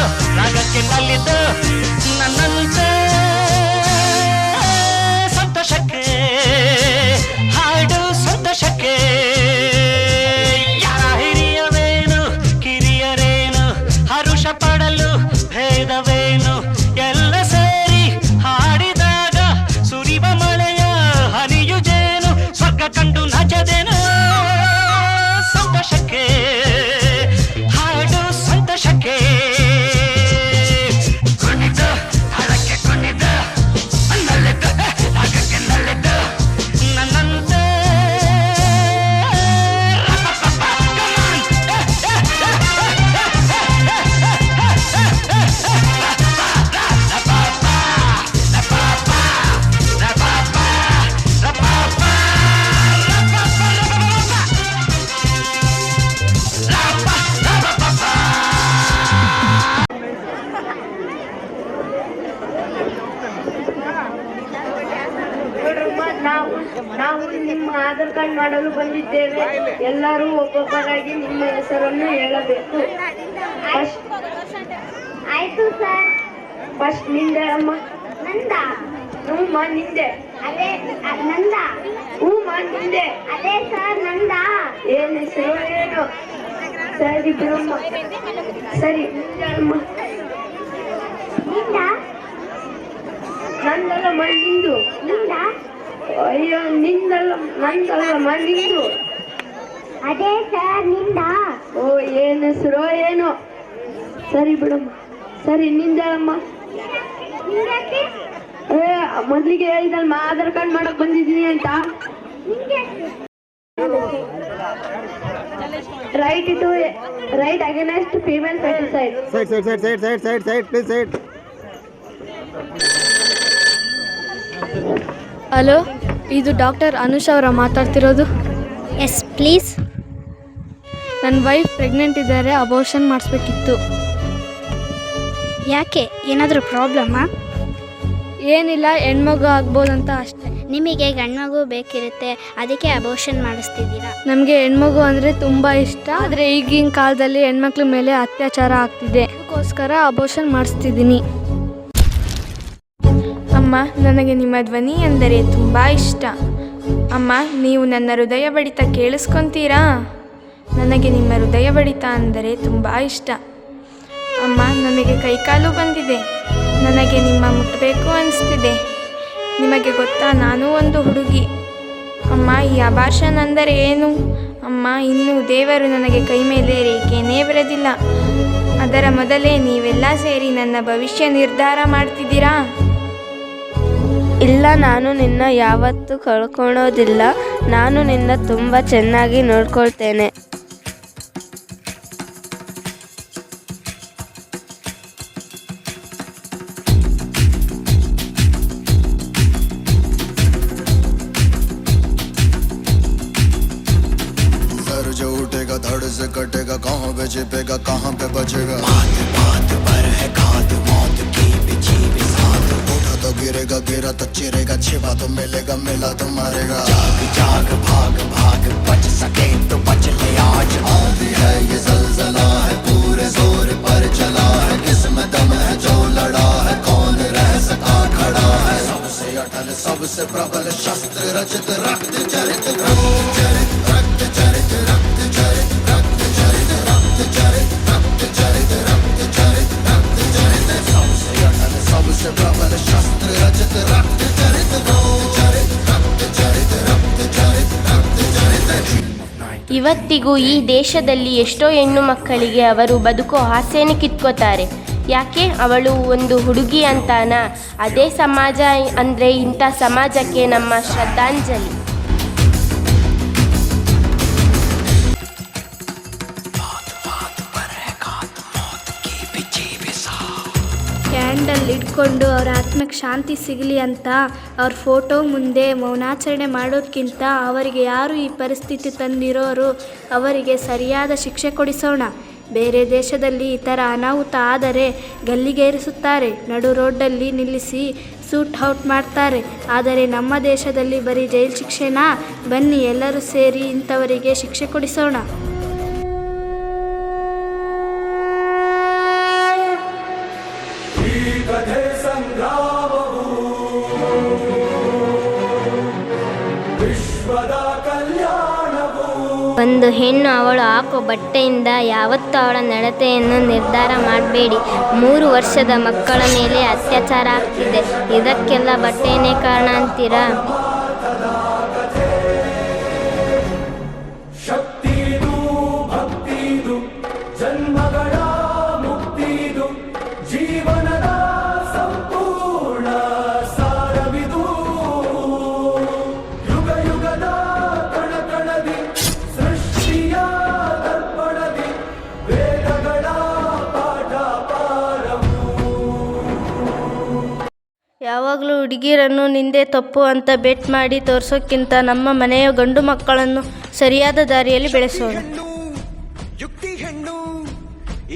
S8: ನಿಮ್ಮ ಆಧಾರ್ ಕಾರ್ಡ್ ಮಾಡಲು ಬಂದಿದ್ದೇವೆ. ಎಲ್ಲರೂ ಒಬ್ಬೊಬ್ಬರಾಗಿ ನಿಮ್ಮ ಹೆಸರನ್ನು ಹೇಳಬೇಕು. ಆಯ್ತು ಸರ್. ಫಸ್ಟ್ ನಿಂದೆ ಅಮ್ಮ. ನಂದ. ಹ್ಞೂಮ್ಮ ನಿಂದೆ. ಅದೇ ನಂದ. ಹ್ಞೂಮ್ಮ ನಿಂದೆ. ಅದೇ ಸರ್ ನಂದ. ಏನು ಹೆಸರು ಏನು? ಸರಿ ಬಿಡಮ್ಮ. ಸರಿ ನಿಂದೆ ಅಮ್ಮ. ನಿಂದ. ನಂದಲ್ಲಮ್ಮ ನಿಂದು. ನಿಂದ. ಅಯ್ಯೋ ನಿಂದಲ್ಲ ನಂದಲ್ಲಮ್ಮ ನಿಂದು. ಅದೇ ಸರ್ ನಿಂದ. ಓ ಏನು ಹೆಸರು ಏನು? ಸರಿ ಬಿಡಮ್ಮ. ಸರಿ ನಿಂದಳಮ್ಮ. ಮೊದ್ಲಿಗೆ ಹೇಳಿದಲ್ಮ ಆಧಾರ್ ಕಾರ್ಡ್ ಮಾಡಕ್ ಬಂದಿದ್ದೀನಿ ಅಂತ. Right against female foeticide.
S6: Side.
S9: Hello, ಇದು ಡಾಕ್ಟರ್ ಅನುಷ್ ಅವರ ಮಾತಾಡ್ತಿರೋದು?
S8: Yes please.
S9: ನನ್ನ ವೈಫ್ ಪ್ರೆಗ್ನೆಂಟ್ ಇದ್ದಾರೆ, ಅಬೋರ್ಷನ್ ಮಾಡಿಸ್ಬೇಕಿತ್ತು.
S8: ಯಾಕೆ, ಏನಾದರೂ ಪ್ರಾಬ್ಲಮ್ಮಾ?
S9: ಏನಿಲ್ಲ, ಹೆಣ್ಮಗು ಆಗ್ಬೋದಂತ ಅಷ್ಟೇ.
S8: ನಿಮಗೆ ಗಂಡ್ಮಗು ಬೇಕಿರುತ್ತೆ, ಅದಕ್ಕೆ ಅಬೋರ್ಷನ್ ಮಾಡಿಸ್ತಿದ್ದೀರಾ?
S9: ನಮಗೆ ಹೆಣ್ಮಗು ಅಂದರೆ ತುಂಬ ಇಷ್ಟ, ಆದರೆ ಈಗಿನ ಕಾಲದಲ್ಲಿ ಹೆಣ್ಮಕ್ಳ ಮೇಲೆ ಅತ್ಯಾಚಾರ ಆಗ್ತಿದೆ, ಅದಕ್ಕೋಸ್ಕರ ಅಬೋರ್ಷನ್ ಮಾಡಿಸ್ತಿದ್ದೀನಿ.
S11: ಅಮ್ಮ, ನನಗೆ ನಿಮ್ಮ ಧ್ವನಿ ಎಂದರೆ ತುಂಬ ಇಷ್ಟ. ಅಮ್ಮ, ನೀವು ನನ್ನ ಹೃದಯ ಬಡಿತ ಕೇಳಿಸ್ಕೊತೀರಾ? ನನಗೆ ನಿಮ್ಮ ಹೃದಯ ಬಡಿತ ಅಂದರೆ ತುಂಬ ಇಷ್ಟ. ಅಮ್ಮ, ನನಗೆ ಕೈಕಾಲು ಬಂದಿದೆ, ನನಗೆ ನಿಮ್ಮ ಮುಟ್ಟಬೇಕು ಅನಿಸ್ತಿದೆ. ನಿಮಗೆ ಗೊತ್ತಾ, ನಾನು ಒಂದು ಹುಡುಗಿ. ಅಮ್ಮ, ಈ ಅಬಾರ್ಷನ್ ಅಂದರೆ ಏನು? ಅಮ್ಮ, ಇನ್ನೂ ದೇವರು ನನಗೆ ಕೈ ಮೇಲೆ ರೇಖೆನೇ ಬರೆದಿಲ್ಲ. ಅದರ ಮೊದಲೇ ನೀವೆಲ್ಲ ಸೇರಿ ನನ್ನ ಭವಿಷ್ಯ ನಿರ್ಧಾರ ಮಾಡ್ತಿದ್ದೀರಾ?
S12: ಇಲ್ಲ, ನಾನು ನಿನ್ನ ಯಾವತ್ತೂ ಕಳ್ಕೊಳ್ಳೋದಿಲ್ಲ. ನಾನು ನಿನ್ನ ತುಂಬ ಚೆನ್ನಾಗಿ ನೋಡ್ಕೊಳ್ತೇನೆ.
S3: जो उठेगा धड़ से कटेगा, कहाँ पे छिपेगा कहाँ पे बचेगा। बात बात पर है खाद, मौत की बिछी भी साथ। उठा तो गिरेगा, गिरा तो चिरेगा, छिपा तो मिलेगा, मिला तो मारेगा। जाग जाग भाग भाग, बच सके तो बच ले आज। आंधी है ये ज़लज़ला है, पूरे जोर पर चला है। किसमें दम है जो लड़ा है, कौन रह सका खड़ा है। सबसे अटल सबसे प्रबल शस्त्र रचित, रक्त चरित रक्त चरित रक्त चरित रक्त चरित रक्त चरित रक्त चरित रक्त चरित रक्त चरित रक्त चरित। सबसे अटल सबसे प्रबल शस्त्र रचित, रक्त चरित रक्त चरित रक्त चरित रक्त चरित रक्त चरित।
S12: ಇವತ್ತಿಗೂ ಈ ದೇಶದಲ್ಲಿ ಎಷ್ಟೋ ಹೆಣ್ಣು ಮಕ್ಕಳಿಗೆ ಅವರು ಬದುಕೋ ಆಸೆಯನ್ನು ಕಿತ್ಕೋತಾರೆ. ಯಾಕೆ? ಅವಳು ಒಂದು ಹುಡುಗಿ ಅಂತಾನ? ಅದೇ ಸಮಾಜ ಅಂದರೆ ಇಂಥ ಸಮಾಜಕ್ಕೆ ನಮ್ಮ ಶ್ರದ್ಧಾಂಜಲಿ.
S9: ಕ್ಯಾಂಡಲ್ ಇಟ್ಕೊಂಡು ಅವ್ರ ಆತ್ಮಕ್ಕೆ ಶಾಂತಿ ಸಿಗಲಿ ಅಂತ ಅವ್ರ ಫೋಟೋ ಮುಂದೆ ಮೌನಾಚರಣೆ ಮಾಡೋದಕ್ಕಿಂತ ಅವರಿಗೆ ಯಾರು ಈ ಪರಿಸ್ಥಿತಿ ತಂದಿರೋರು ಅವರಿಗೆ ಸರಿಯಾದ ಶಿಕ್ಷೆ ಕೊಡಿಸೋಣ. ಬೇರೆ ದೇಶದಲ್ಲಿ ಈ ಥರ ಅನಾಹುತ ಆದರೆ ಗಲ್ಲಿಗೇರಿಸುತ್ತಾರೆ, ನಡು ರೋಡಲ್ಲಿ ನಿಲ್ಲಿಸಿ ಸೂಟ್ ಔಟ್ ಮಾಡ್ತಾರೆ. ಆದರೆ ನಮ್ಮ ದೇಶದಲ್ಲಿ ಬರೀ ಜೈಲು ಶಿಕ್ಷೆನಾ? ಬನ್ನಿ ಎಲ್ಲರೂ ಸೇರಿ ಇಂಥವರಿಗೆ ಶಿಕ್ಷೆ ಕೊಡಿಸೋಣ.
S12: ಒಂದು ಹೆಣ್ಣು ಅವಳು ಹಾಕೋ ಬಟ್ಟೆಯಿಂದ ಯಾವತ್ತೂ ಅವಳ ನಡತೆಯನ್ನು ನಿರ್ಧಾರ ಮಾಡಬೇಡಿ. 3 ವರ್ಷದ ಮಕ್ಕಳ ಮೇಲೆ ಅತ್ಯಾಚಾರ ಆಗ್ತಿದೆ, ಇದಕ್ಕೆಲ್ಲ ಬಟ್ಟೆನೇ ಕಾರಣ ಅಂತೀರಾ? ಯಾವಾಗಲೂ ಹುಡುಗಿಯರನ್ನು ನಿಂದೆ ತಪ್ಪು ಅಂತ ಬೆಟ್ ಮಾಡಿ ತೋರಿಸೋಕ್ಕಿಂತ ನಮ್ಮ ಮನೆಯ ಗಂಡು ಮಕ್ಕಳನ್ನು ಸರಿಯಾದ ದಾರಿಯಲ್ಲಿ ಬೆಳೆಸೋಣ.
S1: ಯುಕ್ತಿ ಹೆಣ್ಣು,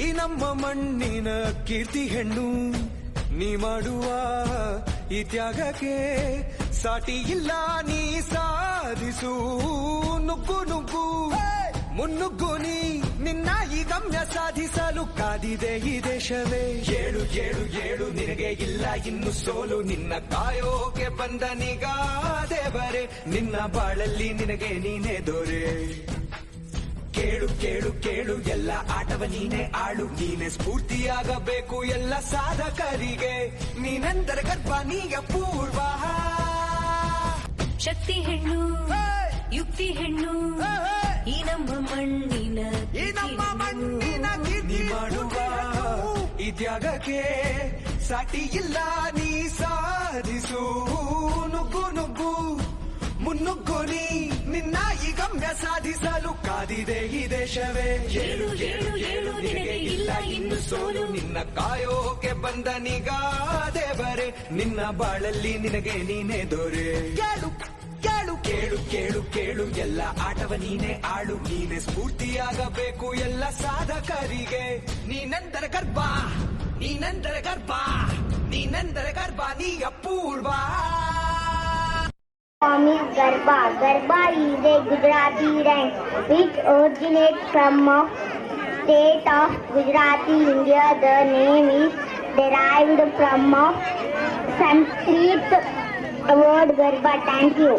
S1: ಈ ನಮ್ಮ ಮಣ್ಣಿನ ಕೀರ್ತಿ ಹೆಣ್ಣು. ನೀ ಮಾಡುವ
S4: ಈ ತ್ಯಾಗಕ್ಕೆ ಸಾಟಿ ಇಲ್ಲ ನೀ ಸಾಧಿಸು ನುಗ್ಗು ನುಗ್ಗು ಮುನ್ನುಗ್ಗು ನೀ ನಿನ್ನ ಈ ಗಮ್ಯ ಸಾಧಿಸಲು ಕಾದಿದೆ ಈ ದೇಶವೇ. ಏಳು ಏಳು ಏಳು ನಿನಗೆ ಇಲ್ಲ ಇನ್ನು ಸೋಲು, ನಿನ್ನ ಕಾಯೋಕೆ ಬಂದ ನಿಗಾ ದೇವರೇ, ನಿನ್ನ ಬಾಳಲ್ಲಿ ನಿನಗೆ ನೀನೇ ದೊರೆ. ಕೇಳು ಕೇಳು ಕೇಳು ಎಲ್ಲ ಆಟವ ನೀನೇ ಆಳು, ನೀನೆ ಸ್ಫೂರ್ತಿಯಾಗಬೇಕು ಎಲ್ಲ ಸಾಧಕರಿಗೆ, ನೀನೆಂದರೆ ಗರ್ಭ ನೀಯ ಪೂರ್ವ.
S2: ಶಕ್ತಿ ಹೆಣ್ಣು ಯುಕ್ತಿ ಹೆಣ್ಣು ಈ ನಮ್ಮ ಮಣ್ಣಿನ
S4: ನೀ ಮಾಡುವ ಈ ತ್ಯಾಗಕ್ಕೆ ಸಾಟಿ ಇಲ್ಲ ನೀ ಸಾಧಿಸು ನುಗ್ಗು ನುಗ್ಗು ಮುನ್ನುಗ್ಗು ನೀ ನಿನ್ನ ಈ ಗಮ್ಯ ಸಾಧಿಸಲು ಕಾದಿದೆ ಈ ದೇಶವೇ. ಏಳು ಏಳು ಏಳು ನಿನಗೆ ಇಲ್ಲ ಇನ್ನು ಸೋಲು, ನಿನ್ನ ಕಾಯೋಕೆ ಬಂದ ನಿಗಾ ದೇವರೇ, ನಿನ್ನ ಬಾಳಲ್ಲಿ ನಿನಗೆ ನೀನೇ ದೊರೆ. ಕೇಳು ಕೇಳು ಕೇಳು ಕೇಳು ಕೇಳು ಎಲ್ಲ ಆಟವ ನೀನೇ ಆಳು, ನೀನೆ ಸ್ಫೂರ್ತಿಯಾಗಬೇಕು ಎಲ್ಲ ಸಾಧಕರಿಗೆ, ನೀನೆಂದರೆ ಗರ್ಭ ನೀನೆಂದರೆ ಗರ್ಭ ನೀನೆಂದರೆ ಗರ್ಭ ನೀ ಅಪೂರ್ವ.
S8: Garba. Garba is a Gujarati rhyme which originates from a state of Gujarati, India. The name is derived from a Sanskrit word Garba. Thank you.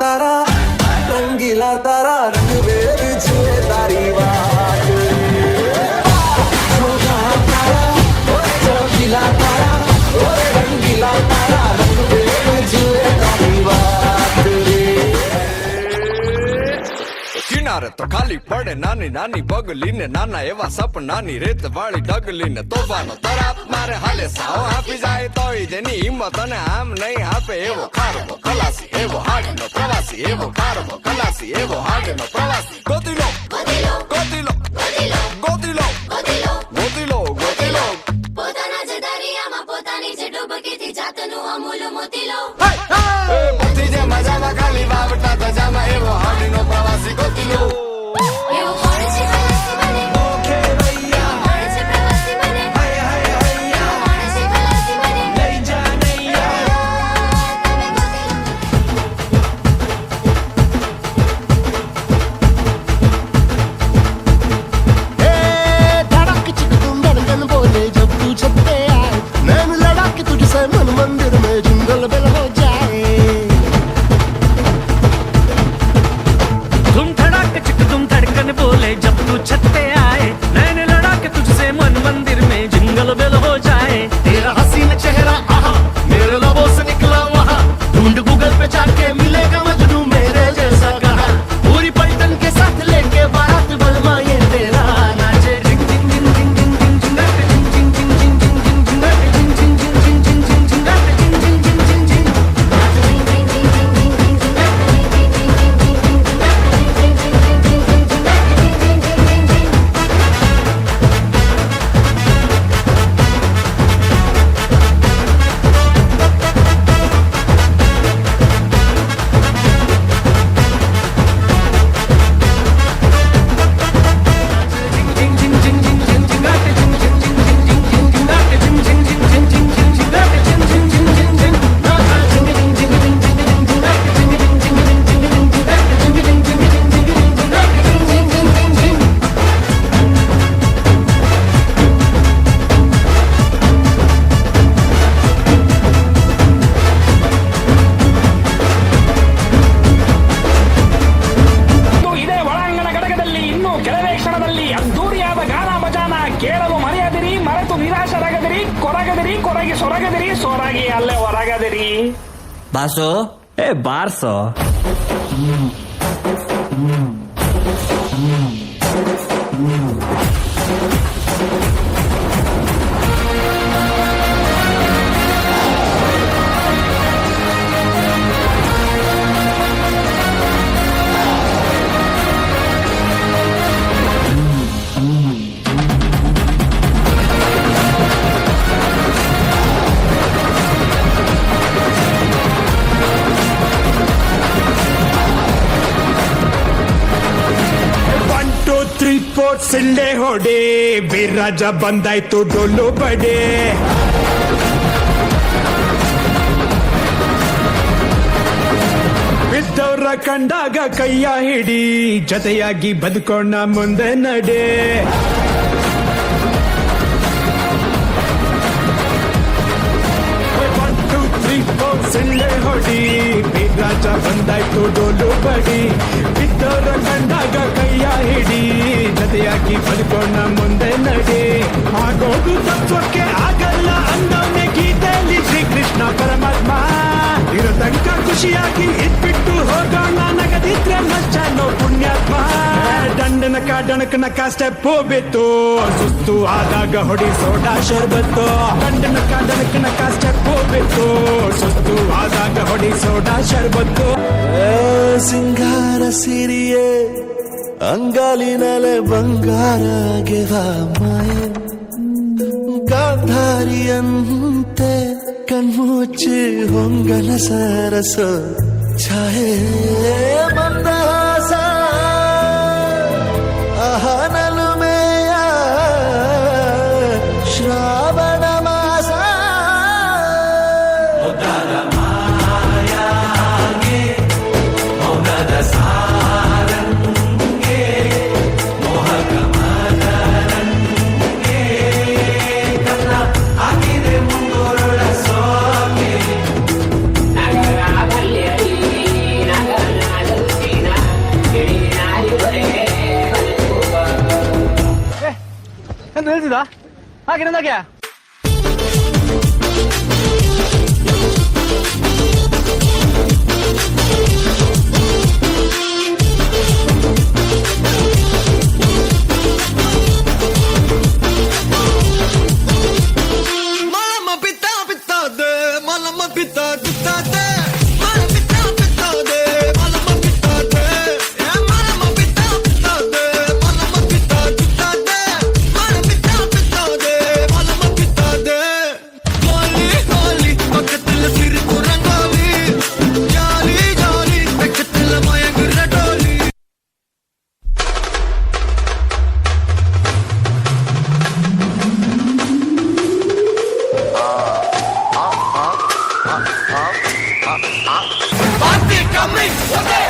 S4: तारा रंगीला तारा रंग बेर छुए तारी बात रंगीला तारा रंगीला तारा रंग बेर छुए तारी बात किनारे तो खाली पड़े नानी नानी बगली ने नाना एवा सपनानी रेत वाली डगली ने तोफानो तराप मारे हाले साव आपी जाए तो जेनी हिम्मत ने आम नहीं आपे एवो खारबो खलासी एवो हाडनो प्रवासी एवो खारबो खलासी एवो हाडनो प्रवासी गोतिलो गोतिलो गोतिलो गोतिलो गोतिलो गोतिलो गोतिलो
S2: પોતાના જ દરિયામાં પોતાની જ ડૂબકીથી જાતનું અમૂલ મોતીલો
S4: એ મોતી જે મજામાં ખાલી વાવટા તજામાં એવો હાડનો પ્રવાસી ગોતિલો
S2: એવો કોણ છે ખલાસી બને
S4: ઓકે ભૈયા
S2: કોણ છે પ્રવાસી બને
S4: હાય હાય હૈયા
S2: કોણ છે ખલાસી બને
S4: લઈ જા નૈયા
S13: धड़क चिक तुम धड़कन बोले जब तू छत पे आए नैन लड़ा के तुझसे मन मंदिर में जिंगल बेल हो जाए
S6: धुम धड़क चिक तुम धड़कन
S7: ಕೊರಗದಿರಿ ಕೊರಗಿ ಸೊರಗದಿರಿ ಸೊರಗಿ ಅಲ್ಲೇ ಹೊರಗದಿರಿ.
S1: ಬಾಸು ಬಾರ್ಸೋ.
S6: ಸಿಳ್ಳೆ ಹೊಡೆ ಬಿರಾಜ ಬಂದಾಯ್ತು ಡೊಳ್ಳು ಬಡೆ. ಬಿದ್ದವ್ರ ಕಂಡಾಗ ಕೈಯ ಹಿಡಿ ಜೊತೆಯಾಗಿ ಬದುಕೋಣ ಮುಂದೆ ನಡೆ. ಸಿಳ್ಳೆ ಹೊಡಿ ಬಿರಾಜ ಬಂದಾಯ್ತು ಡೋಲು ಬಡಿ. ಬಿದ್ದವ್ರ ಕಂಡಾಗ ಕೈಯ ಹಿಡಿ ಜೊತೆಯಾಗಿ ಬದುಕೋಣ ಮುಂದೆ ನಡೆ. ಆಗೋದು ತತ್ವಕ್ಕೆ ಆಗಲ್ಲ ಅಂದವನೇ ಗೀತೆಯಲ್ಲಿ ಶ್ರೀಕೃಷ್ಣ ಪರಮಾತ್ಮ. ಇರೋ ತನಕ ಖುಷಿಯಾಗಿ ಇದ್ಬಿಟ್ಟು ಹೋಗೋಣ ನಗದಿದ್ರೆ ನಚ್ಚನೋ ಪುಣ್ಯಾತ್ಮ. ದಂಡನಕ ಡಣಕನಕ ಸ್ಟೆಪ್ ಹೋಗ್ಬಿತ್ತು ಸುಸ್ತು ಆದಾಗ ಹೊಡಿ ಸೋಡಾ ಶರ್ಬತ್ತು. ದಂಡನಕ ಡಣಕನಕ ಸ್ಟೆಪ್ ಹೋಗ್ಬಿತ್ತು ಸುಸ್ತು ಆದಾಗ ಹೊಡಿ ಸೋಡಾ ಶರ್ಬತ್ತು.
S3: ಸಿಂಗಾರ ಸಿರಿಯೇ ಅಂಗಾಲಿನಲೆ ಬಂಗಾರ ಗೆವ ಮಾಯೆ. ಗಾಂಧಾರಿಯಂತೆ ಕಣ್ಮುಚ್ಚಿ ಹೊಂಗನ ಸರಸ ಛಾಯೆ. ಮಂದಹಾಸ ಅಹನಲುಮೆಯ ಶ್ರಾವಣ ಮಾಸ. ಮಾಯಾಗೆ ಮೌನದ ಸಾರಂಗೆ ಮೋಹಕ ಮನರಂಗೆ ಕನ್ನ ಆಗಿದೆ ಮುಂಗೋರಳ ಸೋಗೆ.
S7: ಎಂದು ಹೇಳ್ತಿದ್ದ ಹಾಗೆ ನಂದಾಗೆ
S3: Malama pita pitade, malama pita pitade, malama pita pitade, malama pitade, malama pita pitade, malama pita pitade, malama pita pitade, malama pitade. Goli goli, pakatil sir kurangoli, jali jali, pakatil maya gurratoli. Party coming, okay.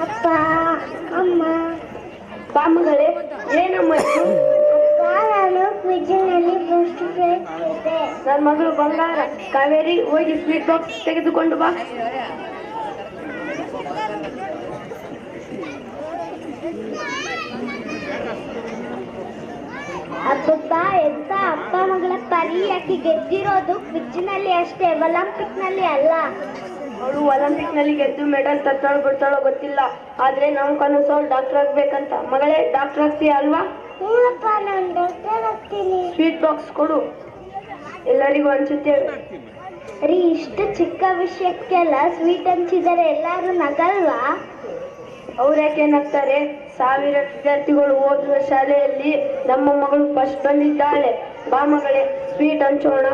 S8: ಅಪ್ಪ ಅಮ್ಮ ಬಾಮಗಳೇ ಏನಮ್ಮ ಇದು? ನಾನು ಕ್ವಿಜ್ನಲ್ಲಿ first prize ಗೆದ್ದೆ. ನನ್ನ ಮಗಳು ಬಂಗಾರ. ಕಾವೇರಿ ಹೋಗಿ ಸ್ವೀಟ್ ಬಾಕ್ಸ್ ತೆಗೆದುಕೊಂಡು ಬಾ. ಅಬ್ಬಬ್ಬ ಎಂತ ಅಪ್ಪ ಮಗಳ ಪರಿ. ಯಾಕೆ ಗೆದ್ದಿರೋದು ಕ್ವಿಜ್ನಲ್ಲಿ ಅಷ್ಟೇ, ಒಲಿಂಪಿಕ್ ನಲ್ಲಿ ಅಲ್ಲ. ಅವಳು ಒಲಿಂಪಿಕ್ ನಲ್ಲಿ ಗೆದ್ದು ಮೆಡಲ್ ತತ್ತಾಳೋ ಬಿಡ್ತಾಳೋ ಗೊತ್ತಿಲ್ಲ, ಆದ್ರೆ ನಮ್ ಕನಸು ಅವಳು ಡಾಕ್ಟರ್ ಆಗ್ಬೇಕಂತ. ಮಗಳೇ ಡಾಕ್ಟರ್ ಆಗ್ತೀಯ ಅಲ್ವಾ? ನಾನು ಡಾಕ್ಟರ್ ಆಗ್ತೀನಿ. ಸ್ವೀಟ್ ಬಾಕ್ಸ್ ಕೊಡು, ಎಲ್ಲರಿಗೂ ಹಂಚುತ್ತೇವೆ. ರೀ, ಇಷ್ಟು ಚಿಕ್ಕ ವಿಷಯಕ್ಕೆಲ್ಲ ಸ್ವೀಟ್ ಹಂಚಿದರೆ ಎಲ್ಲರೂ ನಗಲ್ವಾ? ಅವ್ರ್ಯಾಕೆ ನಗ್ತಾರೆ? 1000 ವಿದ್ಯಾರ್ಥಿಗಳು ಓದುವ ಶಾಲೆಯಲ್ಲಿ ನಮ್ಮ ಮಗಳು ಫಸ್ಟ್ ಬಂದಿದ್ದಾಳೆ. ಬಾ ಮಗಳೇ, ಸ್ವೀಟ್ ಹಂಚೋಣ.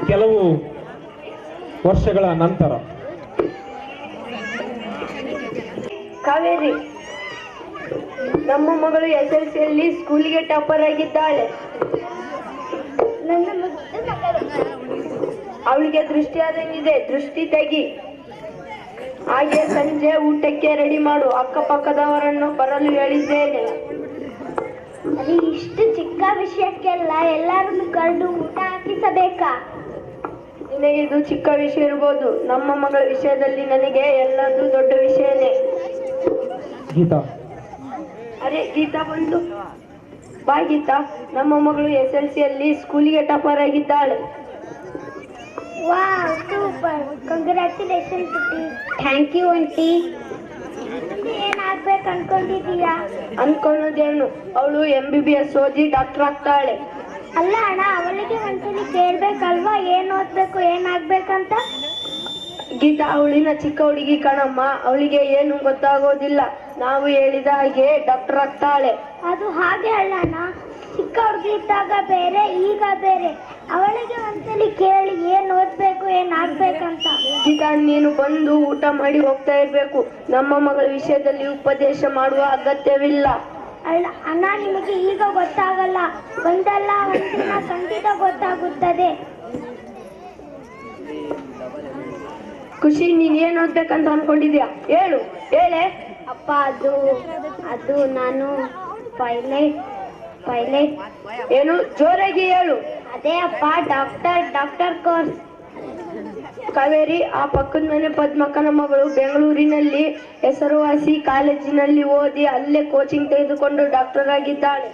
S7: ಕೆಲವು ವರ್ಷಗಳ ನಂತರ
S8: ಕಾವೇರಿ, ನಮ್ಮ ಮಗಳು SLCಯಲ್ಲಿ ಸ್ಕೂಲಿಗೆ ಟಾಪರ್ ಆಗಿದ್ದಾಳೆ. ನನ್ನ ಮಗಳು ಅವಳಿಗೆ ದೃಷ್ಟಿ ಆದಂಗಿದೆ, ದೃಷ್ಟಿ ತೆಗಿ. ಹಾಗೆ ಸಂಜೆ ಊಟಕ್ಕೆ ರೆಡಿ ಮಾಡು. ಅಕ್ಕಪಕ್ಕದವರನ್ನು ಬರಲು ಹೇಳಿದ್ದೇನೆ. ಇಷ್ಟು ಚಿಕ್ಕ ವಿಷಯಕ್ಕೆಲ್ಲ ಎಲ್ಲರನ್ನು ಕರೆದು ಊಟ ಹಾಕಿಸಬೇಕಾ? ನಿನಗೆ ಇದು ಚಿಕ್ಕ ವಿಷಯ ಇರ್ಬೋದು, ನಮ್ಮ ಮಗಳ ವಿಷಯದಲ್ಲಿ ನನಗೆ ಎಲ್ಲದೂ ದೊಡ್ಡ ವಿಷಯನೇ.
S7: ಗೀತಾ,
S8: ಅರೆ ಗೀತಾ ಬಂದು ಬಾ. ಗೀತಾ, ನಮ್ಮ ಮಗಳು SLCಯಲ್ಲಿ ಸ್ಕೂಲಿಗೆ ಟಾಪರ್ ಆಗಿದ್ದಾಳೆ. ವಾವ್, ಸೂಪರ್, ಕಂಗ್ರ್ಯಾಚುಲೇಷನ್ ಪುಟ್ಟಿ. Thank you aunty. ಏನಾಗ್ಬೇಕು ಅನ್ಕೊಂಡಿದೀಯಾ? ಅನ್ಕೊಳ್ಳೋದೇನು, ಅವಳು MBBS ಓದಿ ಡಾಕ್ಟರ್ ಆಗ್ತಾಳೆ. ಅಲ್ಲ ಅಣ್ಣ, ಅವಳಿಗೆ ಒಂದ್ಸಲಿ ಕೇಳ್ಬೇಕಲ್ವಾ ಏನ್ ಓದ್ಬೇಕು ಏನಾಗ್ಬೇಕಂತ? ಗೀತಾ ಅವಳಿನ ಚಿಕ್ಕ ಹುಡುಗಿ ಕಣಮ್ಮ, ಅವಳಿಗೆ ಏನು ಗೊತ್ತಾಗೋದಿಲ್ಲ. ನಾವು ಹೇಳಿದ ಹಾಗೆ ಡಾಕ್ಟರ್ ಆಗ್ತಾಳೆ. ಅದು ಹಾಗೆ ಅಲ್ಲಣ್ಣ, ಚಿಕ್ಕ ಹುಡುಗಿ ಇದ್ದಾಗ ಬೇರೆ ಈಗ ಬೇರೆ. ಅವಳಿಗೆ ಒಂದ್ಸಲಿ ಕೇಳಿ ಏನ್ ಓದ್ಬೇಕು ಏನ್ ಆಗ್ಬೇಕಂತ. ಗೀತಾ, ನೀನು ಬಂದು ಊಟ ಮಾಡಿ ಹೋಗ್ತಾ ಇರ್ಬೇಕು. ನಮ್ಮ ಮಗಳ ವಿಷಯದಲ್ಲಿ ಉಪದೇಶ ಮಾಡುವ ಅಗತ್ಯವಿಲ್ಲ. ಅಲ್ಲ ಅಣ್ಣ, ನಿಮಗೆ ಈಗ ಗೊತ್ತಾಗಲ್ಲ, ಒಂದಲ್ಲ ಒಂದಿನ ಖಂಡಿತ ಗೊತ್ತಾಗುತ್ತದೆ. ಖುಷಿ, ನೀನ್ ಏನ್ ಓದ್ಬೇಕಂತ ಅನ್ಕೊಂಡಿದ್ಯಾ? ಹೇಳು, ಹೇಳೆ. ಅಪ್ಪ, ಅದು ನಾನು ಪೈಲಟ್. ಏನು? ಜೋರಾಗಿ ಹೇಳು. ಅದೇ ಅಪ್ಪ, ಡಾಕ್ಟರ್ ಕೋರ್ಸ್. ಕಾವೇರಿ, ಆ ಪಕ್ಕದ ಮನೆ ಪದ್ಮಕ್ಕನ ಮಗಳು ಬೆಂಗಳೂರಿನಲ್ಲಿ ಹೆಸರುವಾಸಿ ಕಾಲೇಜಿನಲ್ಲಿ ಓದಿ ಅಲ್ಲೇ ಕೋಚಿಂಗ್ ತೆಗೆದುಕೊಂಡು ಡಾಕ್ಟರ್ ಆಗಿದ್ದಾಳೆ.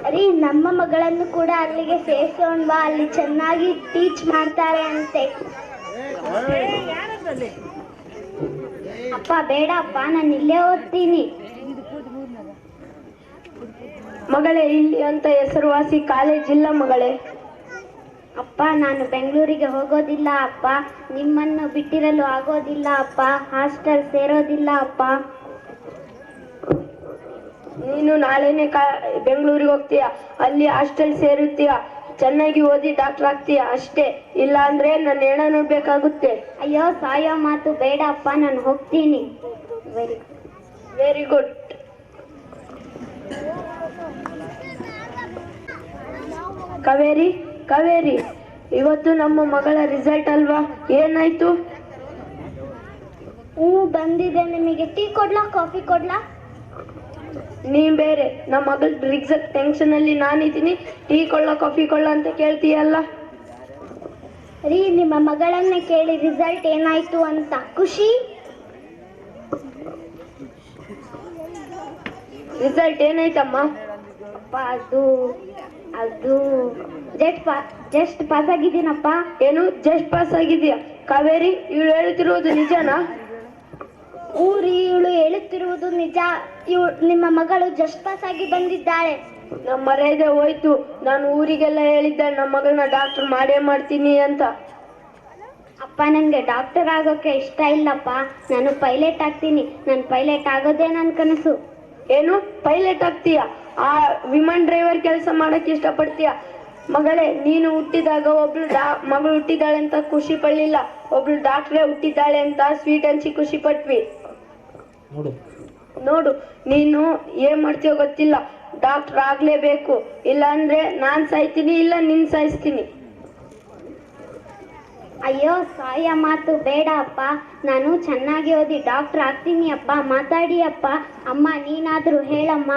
S8: ಅರಿ, ನಮ್ಮ ಮಗಳನ್ನು ಕೂಡ ಅಲ್ಲಿಗೆ ಸೇರಿಸೋಣ ಬಾ, ಅಲ್ಲಿ ಚೆನ್ನಾಗಿ ಟೀಚ್ ಮಾಡ್ತಾರೆ ಅಂತೆ. ಅಪ್ಪ ಬೇಡಪ್ಪ, ನಾನು ಇಲ್ಲೇ ಓದ್ತೀನಿ. ಮಗಳೇ, ಇಲ್ಲಿ ಅಂತ ಹೆಸರುವಾಸಿ ಕಾಲೇಜ್ ಇಲ್ಲ ಮಗಳೇ. ಅಪ್ಪ, ನಾನು ಬೆಂಗಳೂರಿಗೆ ಹೋಗೋದಿಲ್ಲ ಅಪ್ಪ, ನಿಮ್ಮನ್ನು ಬಿಟ್ಟಿರಲು ಆಗೋದಿಲ್ಲ ಅಪ್ಪ, ಹಾಸ್ಟೆಲ್ ಸೇರೋದಿಲ್ಲ ಅಪ್ಪ. ನೀನು ನಾಳೆನೆ ಬೆಂಗಳೂರಿಗೆ ಹೋಗ್ತೀಯ, ಅಲ್ಲಿ ಹಾಸ್ಟೆಲ್ ಸೇರುತ್ತೀಯ, ಚೆನ್ನಾಗಿ ಓದಿ ಡಾಕ್ಟರ್ ಆಗ್ತೀಯ ಅಷ್ಟೇ. ಇಲ್ಲ ಅಂದ್ರೆ ನನ್ನ ಹೆಣ ನೋಡ್ಬೇಕಾಗುತ್ತೆ. ಅಯ್ಯೋ, ಸಾಯೋ ಮಾತು ಬೇಡ ಅಪ್ಪ, ನಾನು ಹೋಗ್ತೀನಿ. Very good. ಕಾವೇರಿ, ಇವತ್ತು ನಮ್ಮ ಮಗಳ ರಿಸಲ್ಟ್ ಅಲ್ವಾ, ಏನಾಯ್ತು? ಬಂದಿದೆ. ನಿಮಗೆ ಟೀ ಕೊಡ್ಲಾ ಕಾಫಿ ಕೊಡ್ಲಾ? ನೀ ಬೇರೆ, ನಮ್ಮ ಮಗಳ ರಿಸಲ್ಟ್ ಟೆನ್ಷನ್ ಅಲ್ಲಿ ನಾನಿದ್ದೀನಿ, ಟೀ ಕೊಳ್ಳ ಕಾಫಿ ಕೊಳ್ಳ ಅಂತ ಕೇಳ್ತೀಯಲ್ಲ. ರೀ, ನಿಮ್ಮ ಮಗಳನ್ನ ಕೇಳಿ ರಿಸಲ್ಟ್ ಏನಾಯ್ತು ಅಂತ. ಖುಷಿ, ರಿಸಲ್ಟ್ ಏನಾಯ್ತಮ್ಮ? ಅಪ್ಪ, ಅದು ಜಸ್ಟ್ ಪಾಸ್ ಆಗಿದ್ದೀನಪ್ಪ. ಏನು ಜಸ್ಟ್ ಪಾಸ್ ಆಗಿದೀಯಾ? ಕಾವೇರಿ, ಇವಳು ಹೇಳ್ತಿರೋದು ನಿಜನಾ? ಊರಿ, ಇವಳು ಹೇಳುತ್ತಿರುವುದು ನಿಜ. ನಿಮ್ಮ ಮಗಳು ಜಸ್ಟ್ ಪಾಸ್ ಆಗಿ ಬಂದಿದ್ದಾಳೆ. ನಮ್ಮ ಮರ್ಯಾದೆ ಹೋಯ್ತು. ನಾನು ಊರಿಗೆಲ್ಲ ಹೇಳಿದ್ದೆ ನಮ್ಮ ಮಗಳನ್ನ ಡಾಕ್ಟರ್ ಮಾಡೇ ಮಾಡ್ತೀನಿ ಅಂತ. ಅಪ್ಪ, ನನಗೆ ಡಾಕ್ಟರ್ ಆಗೋಕೆ ಇಷ್ಟ ಇಲ್ಲಪ್ಪ, ನಾನು ಪೈಲಟ್ ಆಗ್ತೀನಿ. ನಾನು ಪೈಲಟ್ ಆಗೋದೇ ನನ್ನ ಕನಸು. ಏನು ಪೈಲಟ್ ಆಗ್ತೀಯಾ? ಆ ವಿಮಾನ ಡ್ರೈವರ್ ಕೆಲಸ ಮಾಡಕ್ಕೆ ಇಷ್ಟಪಡ್ತೀಯ? ಮಗಳೇ, ನೀನು ಹುಟ್ಟಿದಾಗ ಒಬ್ಳು ಮಗಳು ಹುಟ್ಟಿದ್ದಾಳೆ ಅಂತ ಖುಷಿ ಪಡಲಿಲ್ಲ, ಒಬ್ಳು ಡಾಕ್ಟ್ರೇ ಹುಟ್ಟಿದ್ದಾಳೆ ಅಂತ ಸ್ವೀಟ್ ಹಂಚಿ ಖುಷಿ ಪಟ್ವಿ. ನೋಡು, ನೀನು ಏನ್ ಮಾಡ್ತೀಯೋ ಗೊತ್ತಿಲ್ಲ, ಡಾಕ್ಟರ್ ಆಗ್ಲೇಬೇಕು. ಇಲ್ಲ ಅಂದ್ರೆ ನಾನ್ ಸಾಯ್ತೀನಿ, ಇಲ್ಲ ನಿನ್ ಸಾಯಿಸ್ತೀನಿ. ಅಯ್ಯೋ, ಸಾಯ ಮಾತು ಬೇಡ ಅಪ್ಪ, ನಾನು ಚೆನ್ನಾಗಿ ಓದಿ ಡಾಕ್ಟರ್ ಆಗ್ತೀನಿ ಅಪ್ಪ. ಮಾತಾಡಿ ಅಪ್ಪ. ಅಮ್ಮ, ನೀನಾದ್ರೂ ಹೇಳಮ್ಮ.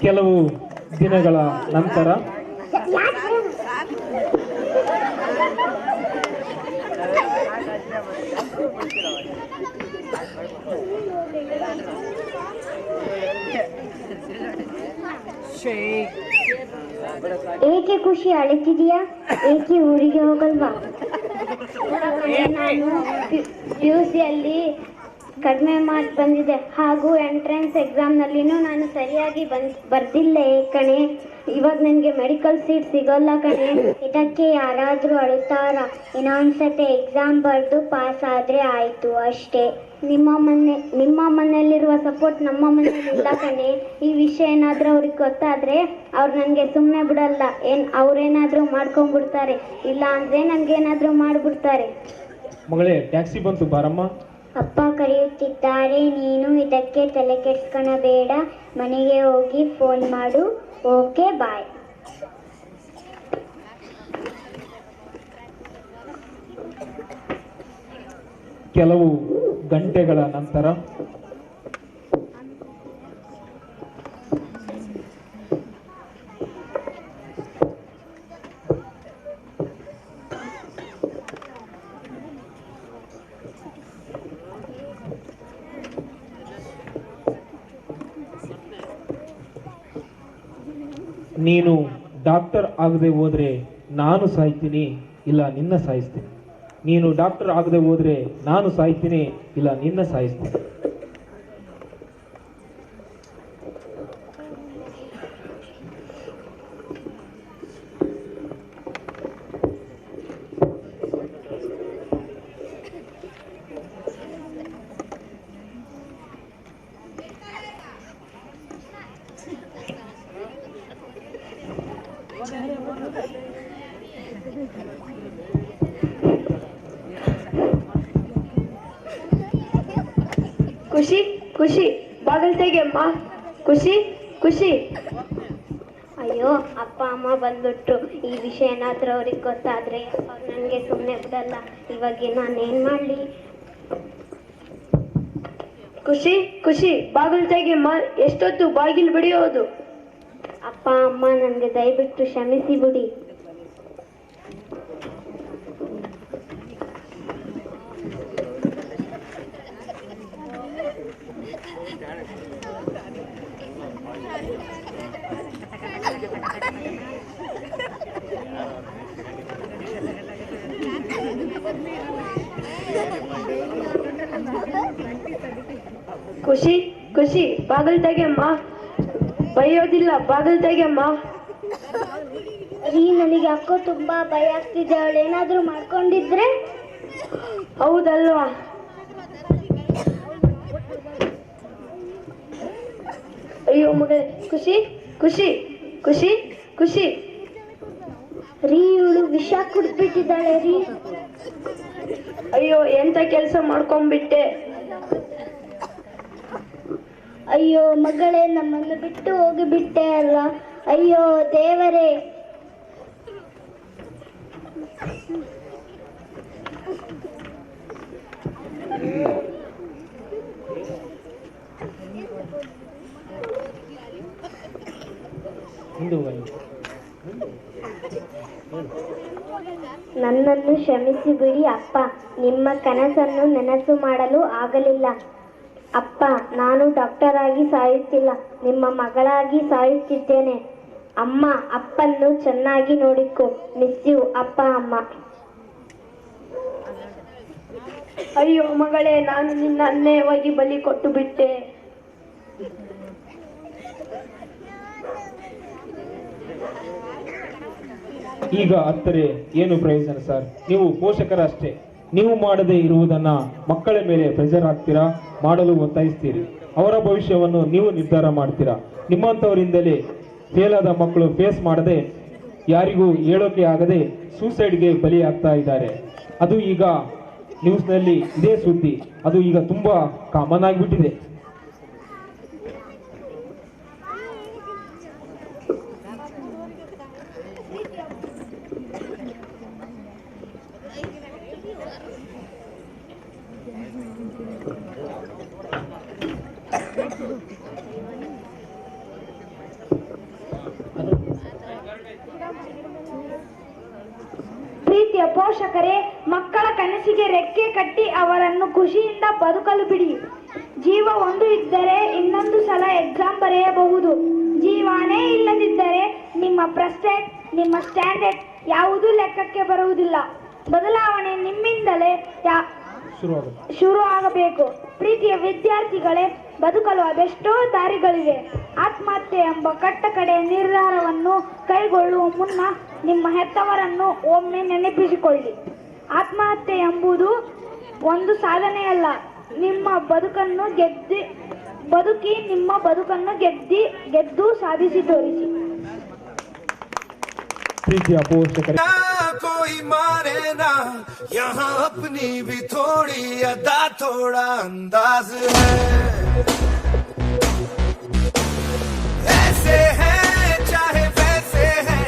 S7: ಕೆಲವು ದಿನಗಳ ನಂತರ
S8: ಏಕೆ ಖುಷಿ ಅಳುತ್ತಿದೀಯಾ? ಏಕೆ ಊರಿಗೆ ಹೋಗಲ್ವಾ? ನಾನು PUCಯಲ್ಲಿ ಕಡಿಮೆ ಮಾರ್ಕ್ ಬಂದಿದೆ. ಹಾಗೂ ಎಂಟ್ರೆನ್ಸ್ ಎಕ್ಸಾಮ್ನಲ್ಲಿನೂ ನಾನು ಸರಿಯಾಗಿ ಬರ್ದಿಲ್ಲ ಕಣೆ. ಇವಾಗ ನನಗೆ ಮೆಡಿಕಲ್ ಸೀಟ್ ಸಿಗೋಲ್ಲ ಕಣೆ. ಇದಕ್ಕೆ ಯಾರಾದರೂ ಅಳುತ್ತಾರ? ಇನ್ನೊಂದ್ಸತಿ ಎಕ್ಸಾಮ್ ಬರೆದು ಪಾಸ್ ಆದರೆ ಆಯಿತು ಅಷ್ಟೇ. ನಿಮ್ಮ ಮನೆಯಲ್ಲಿರುವ ಸಪೋರ್ಟ್ ನಮ್ಮ ಮನೇಲಿ ಇಲ್ಲ ಕಣೆ. ಈ ವಿಷಯ ಏನಾದರೂ ಅವ್ರಿಗೆ ಗೊತ್ತಾದರೆ ಅವ್ರು ನನಗೆ ಸುಮ್ಮನೆ ಬಿಡಲ್ಲ. ಅವ್ರೇನಾದರೂ ಮಾಡ್ಕೊಂಡ್ಬಿಡ್ತಾರೆ, ಇಲ್ಲ ಅಂದರೆ ನನಗೇನಾದರೂ ಮಾಡಿಬಿಡ್ತಾರೆ.
S7: ಮಗಳೇ, ಟ್ಯಾಕ್ಸಿ ಬಂತು, ಬಾರಮ್ಮ.
S8: ಅಪ್ಪ ಕರೆಯುತ್ತಿದ್ದಾರೆ. ನೀನು ಇದಕ್ಕೆ ತಲೆ ಕೆಡಿಸ್ಕೊಳಬೇಡ. ಮನೆಗೆ ಹೋಗಿ ಫೋನ್ ಮಾಡು. ಓಕೆ, ಬಾಯ್.
S7: ಕೆಲವು ಗಂಟೆಗಳ ನಂತರ ನೀನು ಡಾಕ್ಟರ್ ಆಗದೆ ಹೋದ್ರೆ ನಾನು ಸಾಯ್ತೀನಿ, ಇಲ್ಲ ನಿನ್ನ ಸಾಯಿಸ್ತೀನಿ. ನೀನು ಡಾಕ್ಟರ್ ಆಗದೆ ಹೋದ್ರೆ ನಾನು ಸಾಯ್ತೀನಿ, ಇಲ್ಲ ನಿನ್ನ ಸಾಯಿಸ್ತೀನಿ.
S8: ಖುಷಿ ಖುಷಿ ಬಾಗಿಲು ತೆಗೆಯಮ್ಮ. ಖುಷಿ ಖುಷಿ. ಅಯ್ಯೋ, ಅಪ್ಪ ಅಮ್ಮ ಬಂದ್ಬಿಟ್ರು. ಈ ವಿಷಯ ಏನಾದರೂ ಅವ್ರಿಗೆ ಗೊತ್ತಾದರೆ ಅವ್ರು ನನಗೆ ಸುಮ್ಮನೆ ಬಿಡಲ್ಲ. ಇವಾಗ ನಾನೇನು ಮಾಡಲಿ? ಖುಷಿ ಖುಷಿ ಬಾಗಿಲು ತೆಗೆಯಮ್ಮ. ಎಷ್ಟೊತ್ತು ಬಾಗಿಲು ಬಿಡಿಯೋದು? ಅಪ್ಪ ಅಮ್ಮ, ನನಗೆ ದಯವಿಟ್ಟು ಕ್ಷಮಿಸಿ ಬಿಡಿ. ಖುಷಿ ಖುಷಿ ಬಾಗಿಲು ತೆಗೆಯಮ್ಮ. ಬೈಯೋದಿಲ್ಲ, ಬಾಗಿಲು ತೆಗೆಯಮ್ಮ. ರೀ, ನನಗೆ ಯಾಕೋ ತುಂಬಾ ಭಯ ಆಗ್ತಿದೆ. ಅವಳು ಏನಾದರೂ ಮಾಡ್ಕೊಂಡಿದ್ರೆ? ಹೌದಲ್ವಾ? ಅಯ್ಯೋ ಮಗಳೇ, ಖುಷಿ ಖುಷಿ ಖುಷಿ ಖುಷಿ. ರೀ, ಇವಳು ವಿಷ ಕುಡ್ಬಿಟ್ಟಿದ್ದಾಳೆ ರೀ. ಅಯ್ಯೋ, ಎಂತ ಕೆಲಸ ಮಾಡ್ಕೊಂಡ್ಬಿಟ್ಟೆ. ಅಯ್ಯೋ ಮಗಳೇ, ನಮ್ಮನ್ನು ಬಿಟ್ಟು ಹೋಗಿಬಿಟ್ಟೆ ಅಲ್ಲ. ಅಯ್ಯೋ ದೇವರೇ. ನನ್ನನ್ನು ಕ್ಷಮಿಸಿ ಬಿಡಿ ಅಪ್ಪ. ನಿಮ್ಮ ಕನಸನ್ನು ನನಸು ಮಾಡಲು ಆಗಲಿಲ್ಲ ಅಪ್ಪ. ನಾನು ಡಾಕ್ಟರ್ ಆಗಿ ಸಾಯುತ್ತಿಲ್ಲ, ನಿಮ್ಮ ಮಗಳಾಗಿ ಸಾಯುತ್ತಿದ್ದೇನೆ. ಅಮ್ಮ, ಅಪ್ಪನ್ನು ಚೆನ್ನಾಗಿ ನೋಡಿಕೊ. ಮಿಸ್ ಯು ಅಪ್ಪ ಅಮ್ಮ. ಅಯ್ಯೋ ಮಗಳೇ, ನಾನು ನಿನ್ನ ಅನ್ಯಾಯವಾಗಿ ಬಲಿ ಕೊಟ್ಟು ಬಿಟ್ಟೆ.
S7: ಈಗ ಅತ್ತರೆ ಏನು ಪ್ರಯೋಜನ ಸರ್? ನೀವು ಪೋಷಕರಷ್ಟೇ. ನೀವು ಮಾಡದೇ ಇರುವುದನ್ನ ಮಕ್ಕಳ ಮೇಲೆ ಪ್ರೆಷರ್ ಹಾಕ್ತೀರಾ, ಮಾಡಲು ಒತ್ತಾಯಿಸ್ತೀರಿ. ಅವರ ಭವಿಷ್ಯವನ್ನು ನೀವು ನಿರ್ಧಾರ ಮಾಡ್ತೀರಾ. ನಿಮ್ಮಂಥವರಿಂದಲೇ ಫೇಲ್ ಆದ ಮಕ್ಕಳು ಫೇಸ್ ಮಾಡದೆ, ಯಾರಿಗೂ ಹೇಳೋಕೆ ಆಗದೆ ಸೂಸೈಡ್ಗೆ ಬಲಿ ಆಗ್ತಾ ಇದ್ದಾರೆ. ಅದು ಈಗ ನ್ಯೂಸ್ನಲ್ಲಿ ಇದೇ ಸುದ್ದಿ. ಅದು ಈಗ ತುಂಬಾ ಕಾಮನ್ ಆಗಿಬಿಟ್ಟಿದೆ.
S8: ಪ್ರೀತಿಯ ಪೋಷಕರೇ, ಮಕ್ಕಳ ಕನಸಿಗೆ ರೆಕ್ಕೆ ಕಟ್ಟಿ ಅವರನ್ನು ಖುಷಿಯಿಂದ ಬದುಕಲು ಬಿಡಿ. ಜೀವ ಒಂದು ಇದ್ದರೆ ಇನ್ನೊಂದು ಸಲ ಎಕ್ಸಾಮ್ ಬರೆಯಬಹುದು. ಜೀವನೇ ಇಲ್ಲದಿದ್ದರೆ ನಿಮ್ಮ ಪ್ರೆಸ್ಟೇಜ್, ನಿಮ್ಮ ಸ್ಟ್ಯಾಂಡರ್ಡ್ ಯಾವುದೂ ಲೆಕ್ಕಕ್ಕೆ ಬರುವುದಿಲ್ಲ. ಬದಲಾವಣೆ ನಿಮ್ಮಿಂದಲೇ ಶುರು ಆಗಬೇಕು. ಪ್ರೀತಿಯ ವಿದ್ಯಾರ್ಥಿಗಳೇ, ಬದುಕಲು ಅದೆಷ್ಟೋ ದಾರಿಗಳಿವೆ. ಆತ್ಮಹತ್ಯೆ ಎಂಬ ಕಟ್ಟ ಕಡೆಯ ನಿರ್ಧಾರವನ್ನು ಕೈಗೊಳ್ಳುವ ಮುನ್ನ ನಿಮ್ಮ ಹೆತ್ತವರನ್ನು ಒಮ್ಮೆ ನೆನಪಿಸಿಕೊಳ್ಳಿ. ಆತ್ಮಹತ್ಯೆ ಎಂಬುದು ಒಂದು ಸಾಧನೆಯಲ್ಲ, ನಿಮ್ಮ ಬದುಕನ್ನು ಗೆದ್ದು ಸಾಧಿಸಿ ತೋರಿಸಿ.
S7: ಪ್ರೀತಿಯ ಪೋಷಕರೇ,
S4: कोई मारे ना यहाँ अपनी भी थोड़ी अदा थोड़ा अंदाज है. ऐसे हैं चाहे वैसे हैं,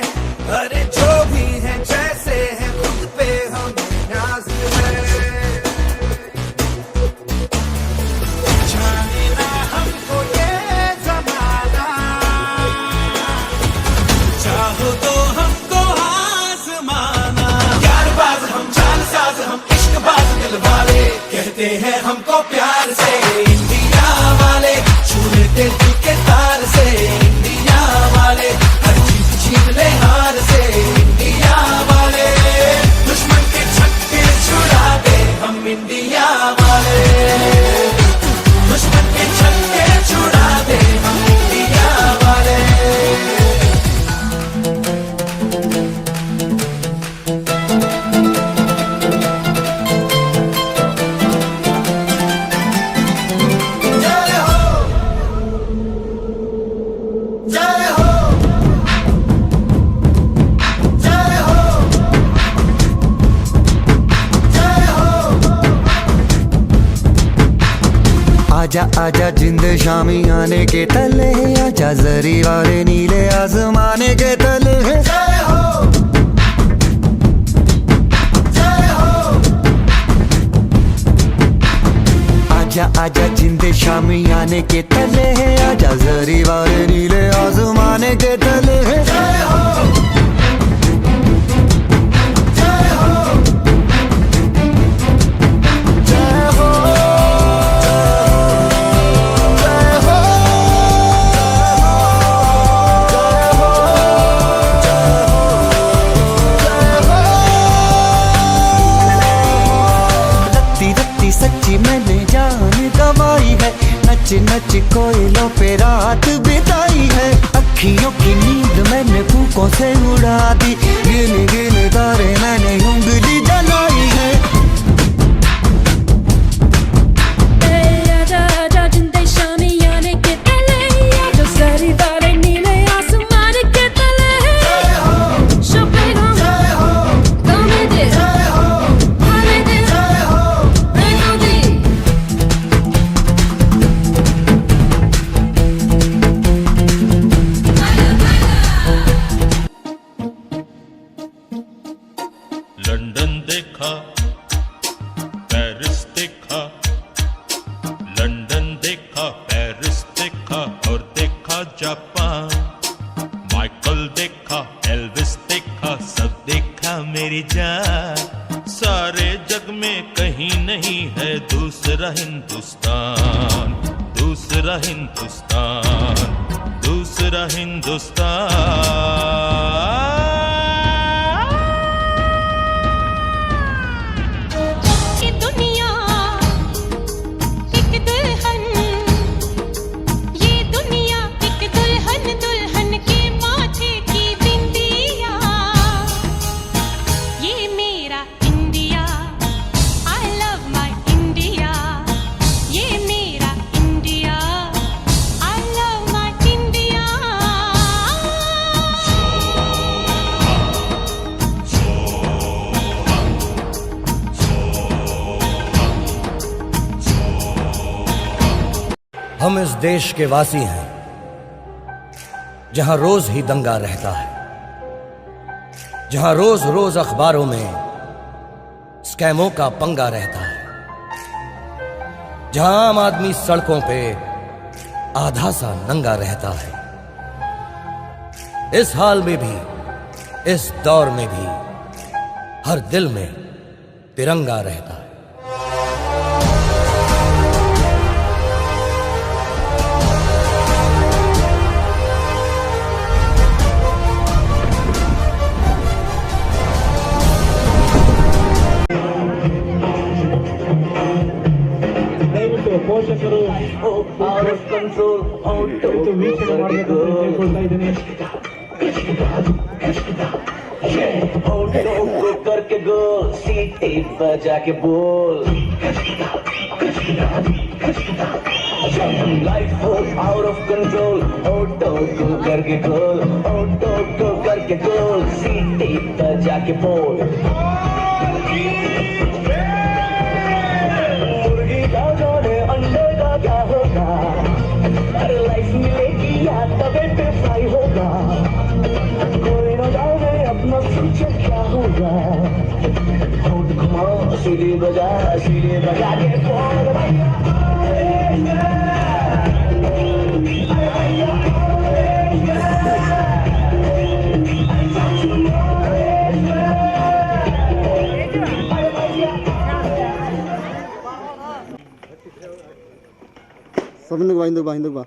S4: अरे जो भी हैं जैसे हैं, खुद पे हमें नाज है. जाने ना हमको ये जमाना, चाहो तो हमको आज़माना. यारबाज हम, चालसाज हम, इश्कबाज दिल वाले, कहते हैं हमको प्यार से इंडिया वाले. छू लेते दिल के तार से इंडिया वाले, हर चीज छीन ले हार से इंडिया वाले. दुश्मन के छक्के छुड़ा दे हम इंडिया वाले, दुश्मन के छक्के छुड़ा दे हम इंडिया वाले. जय हो, जय हो, जय हो, जय हो.
S3: आजा आजा जिंद शामी आने के तले, आजा जरी वाले नीले आसमाने के तले.
S4: जय हो, जय हो,
S3: आजा आजा जिंद शामी आने के तले, आजा जरी वाले नीले आसमाने के तले.
S4: जय हो, जय हो, जय हो, जय हो,
S3: रत्ती रत्ती सच्ची मैंने जान गवाई है, नच नच कोयलों पे रात बिताई है. अखियों की नींद मैंने फूकों से उड़ा दी, गिन गिन तारे मैंने उंगली जलाई है.
S1: लंदन देखा, पेरिस देखा, लंदन देखा, पेरिस देखा और देखा जापान. माइकल देखा, एल्विस देखा, सब देखा मेरी जान. सारे जग में कहीं नहीं है दूसरा हिंदुस्तान, दूसरा हिंदुस्तान, दूसरा हिंदुस्तान.
S2: ये दुनिया एक दुल्हन, ये दुनिया एक दुल्हन, दुल्हन के माथे की बिंदिया. ये मेरा India, I love my India. ये मेरा India, I love my India.
S3: हम इस देश के वासी हैं जहां रोज ही दंगा रहता है, जहां रोज रोज अखबारों में स्कैमों का पंगा रहता है, जहां आम आदमी सड़कों पे आधा सा नंगा रहता है. इस हाल में भी, इस दौर में भी हर दिल में तिरंगा रहता है.
S10: control.
S7: ದಯವಿಟ್ಟು ವೀಕ್ಷಣೆ ಮಾಡಬೇಕು ಅಂತ ಕೇಳ್ಕೊಳ್ತಾ ಇದ್ದೀನಿ.
S10: Auto को करके गोल, सीटी बजा के बोल. Life हो out of control. Auto को करके गोल, auto को करके गोल, सीटी बजा के बोल. मुर्गी का जाने अंडे का क्या होगा, अरे लाइफ मिलेगी या तबे पे फ्राई होगा. कोई न जाने अपना फ्यूचर क्या होगा. होठ घुमाओ, सीढ़ी बजा के बोल भैया.
S14: सब बा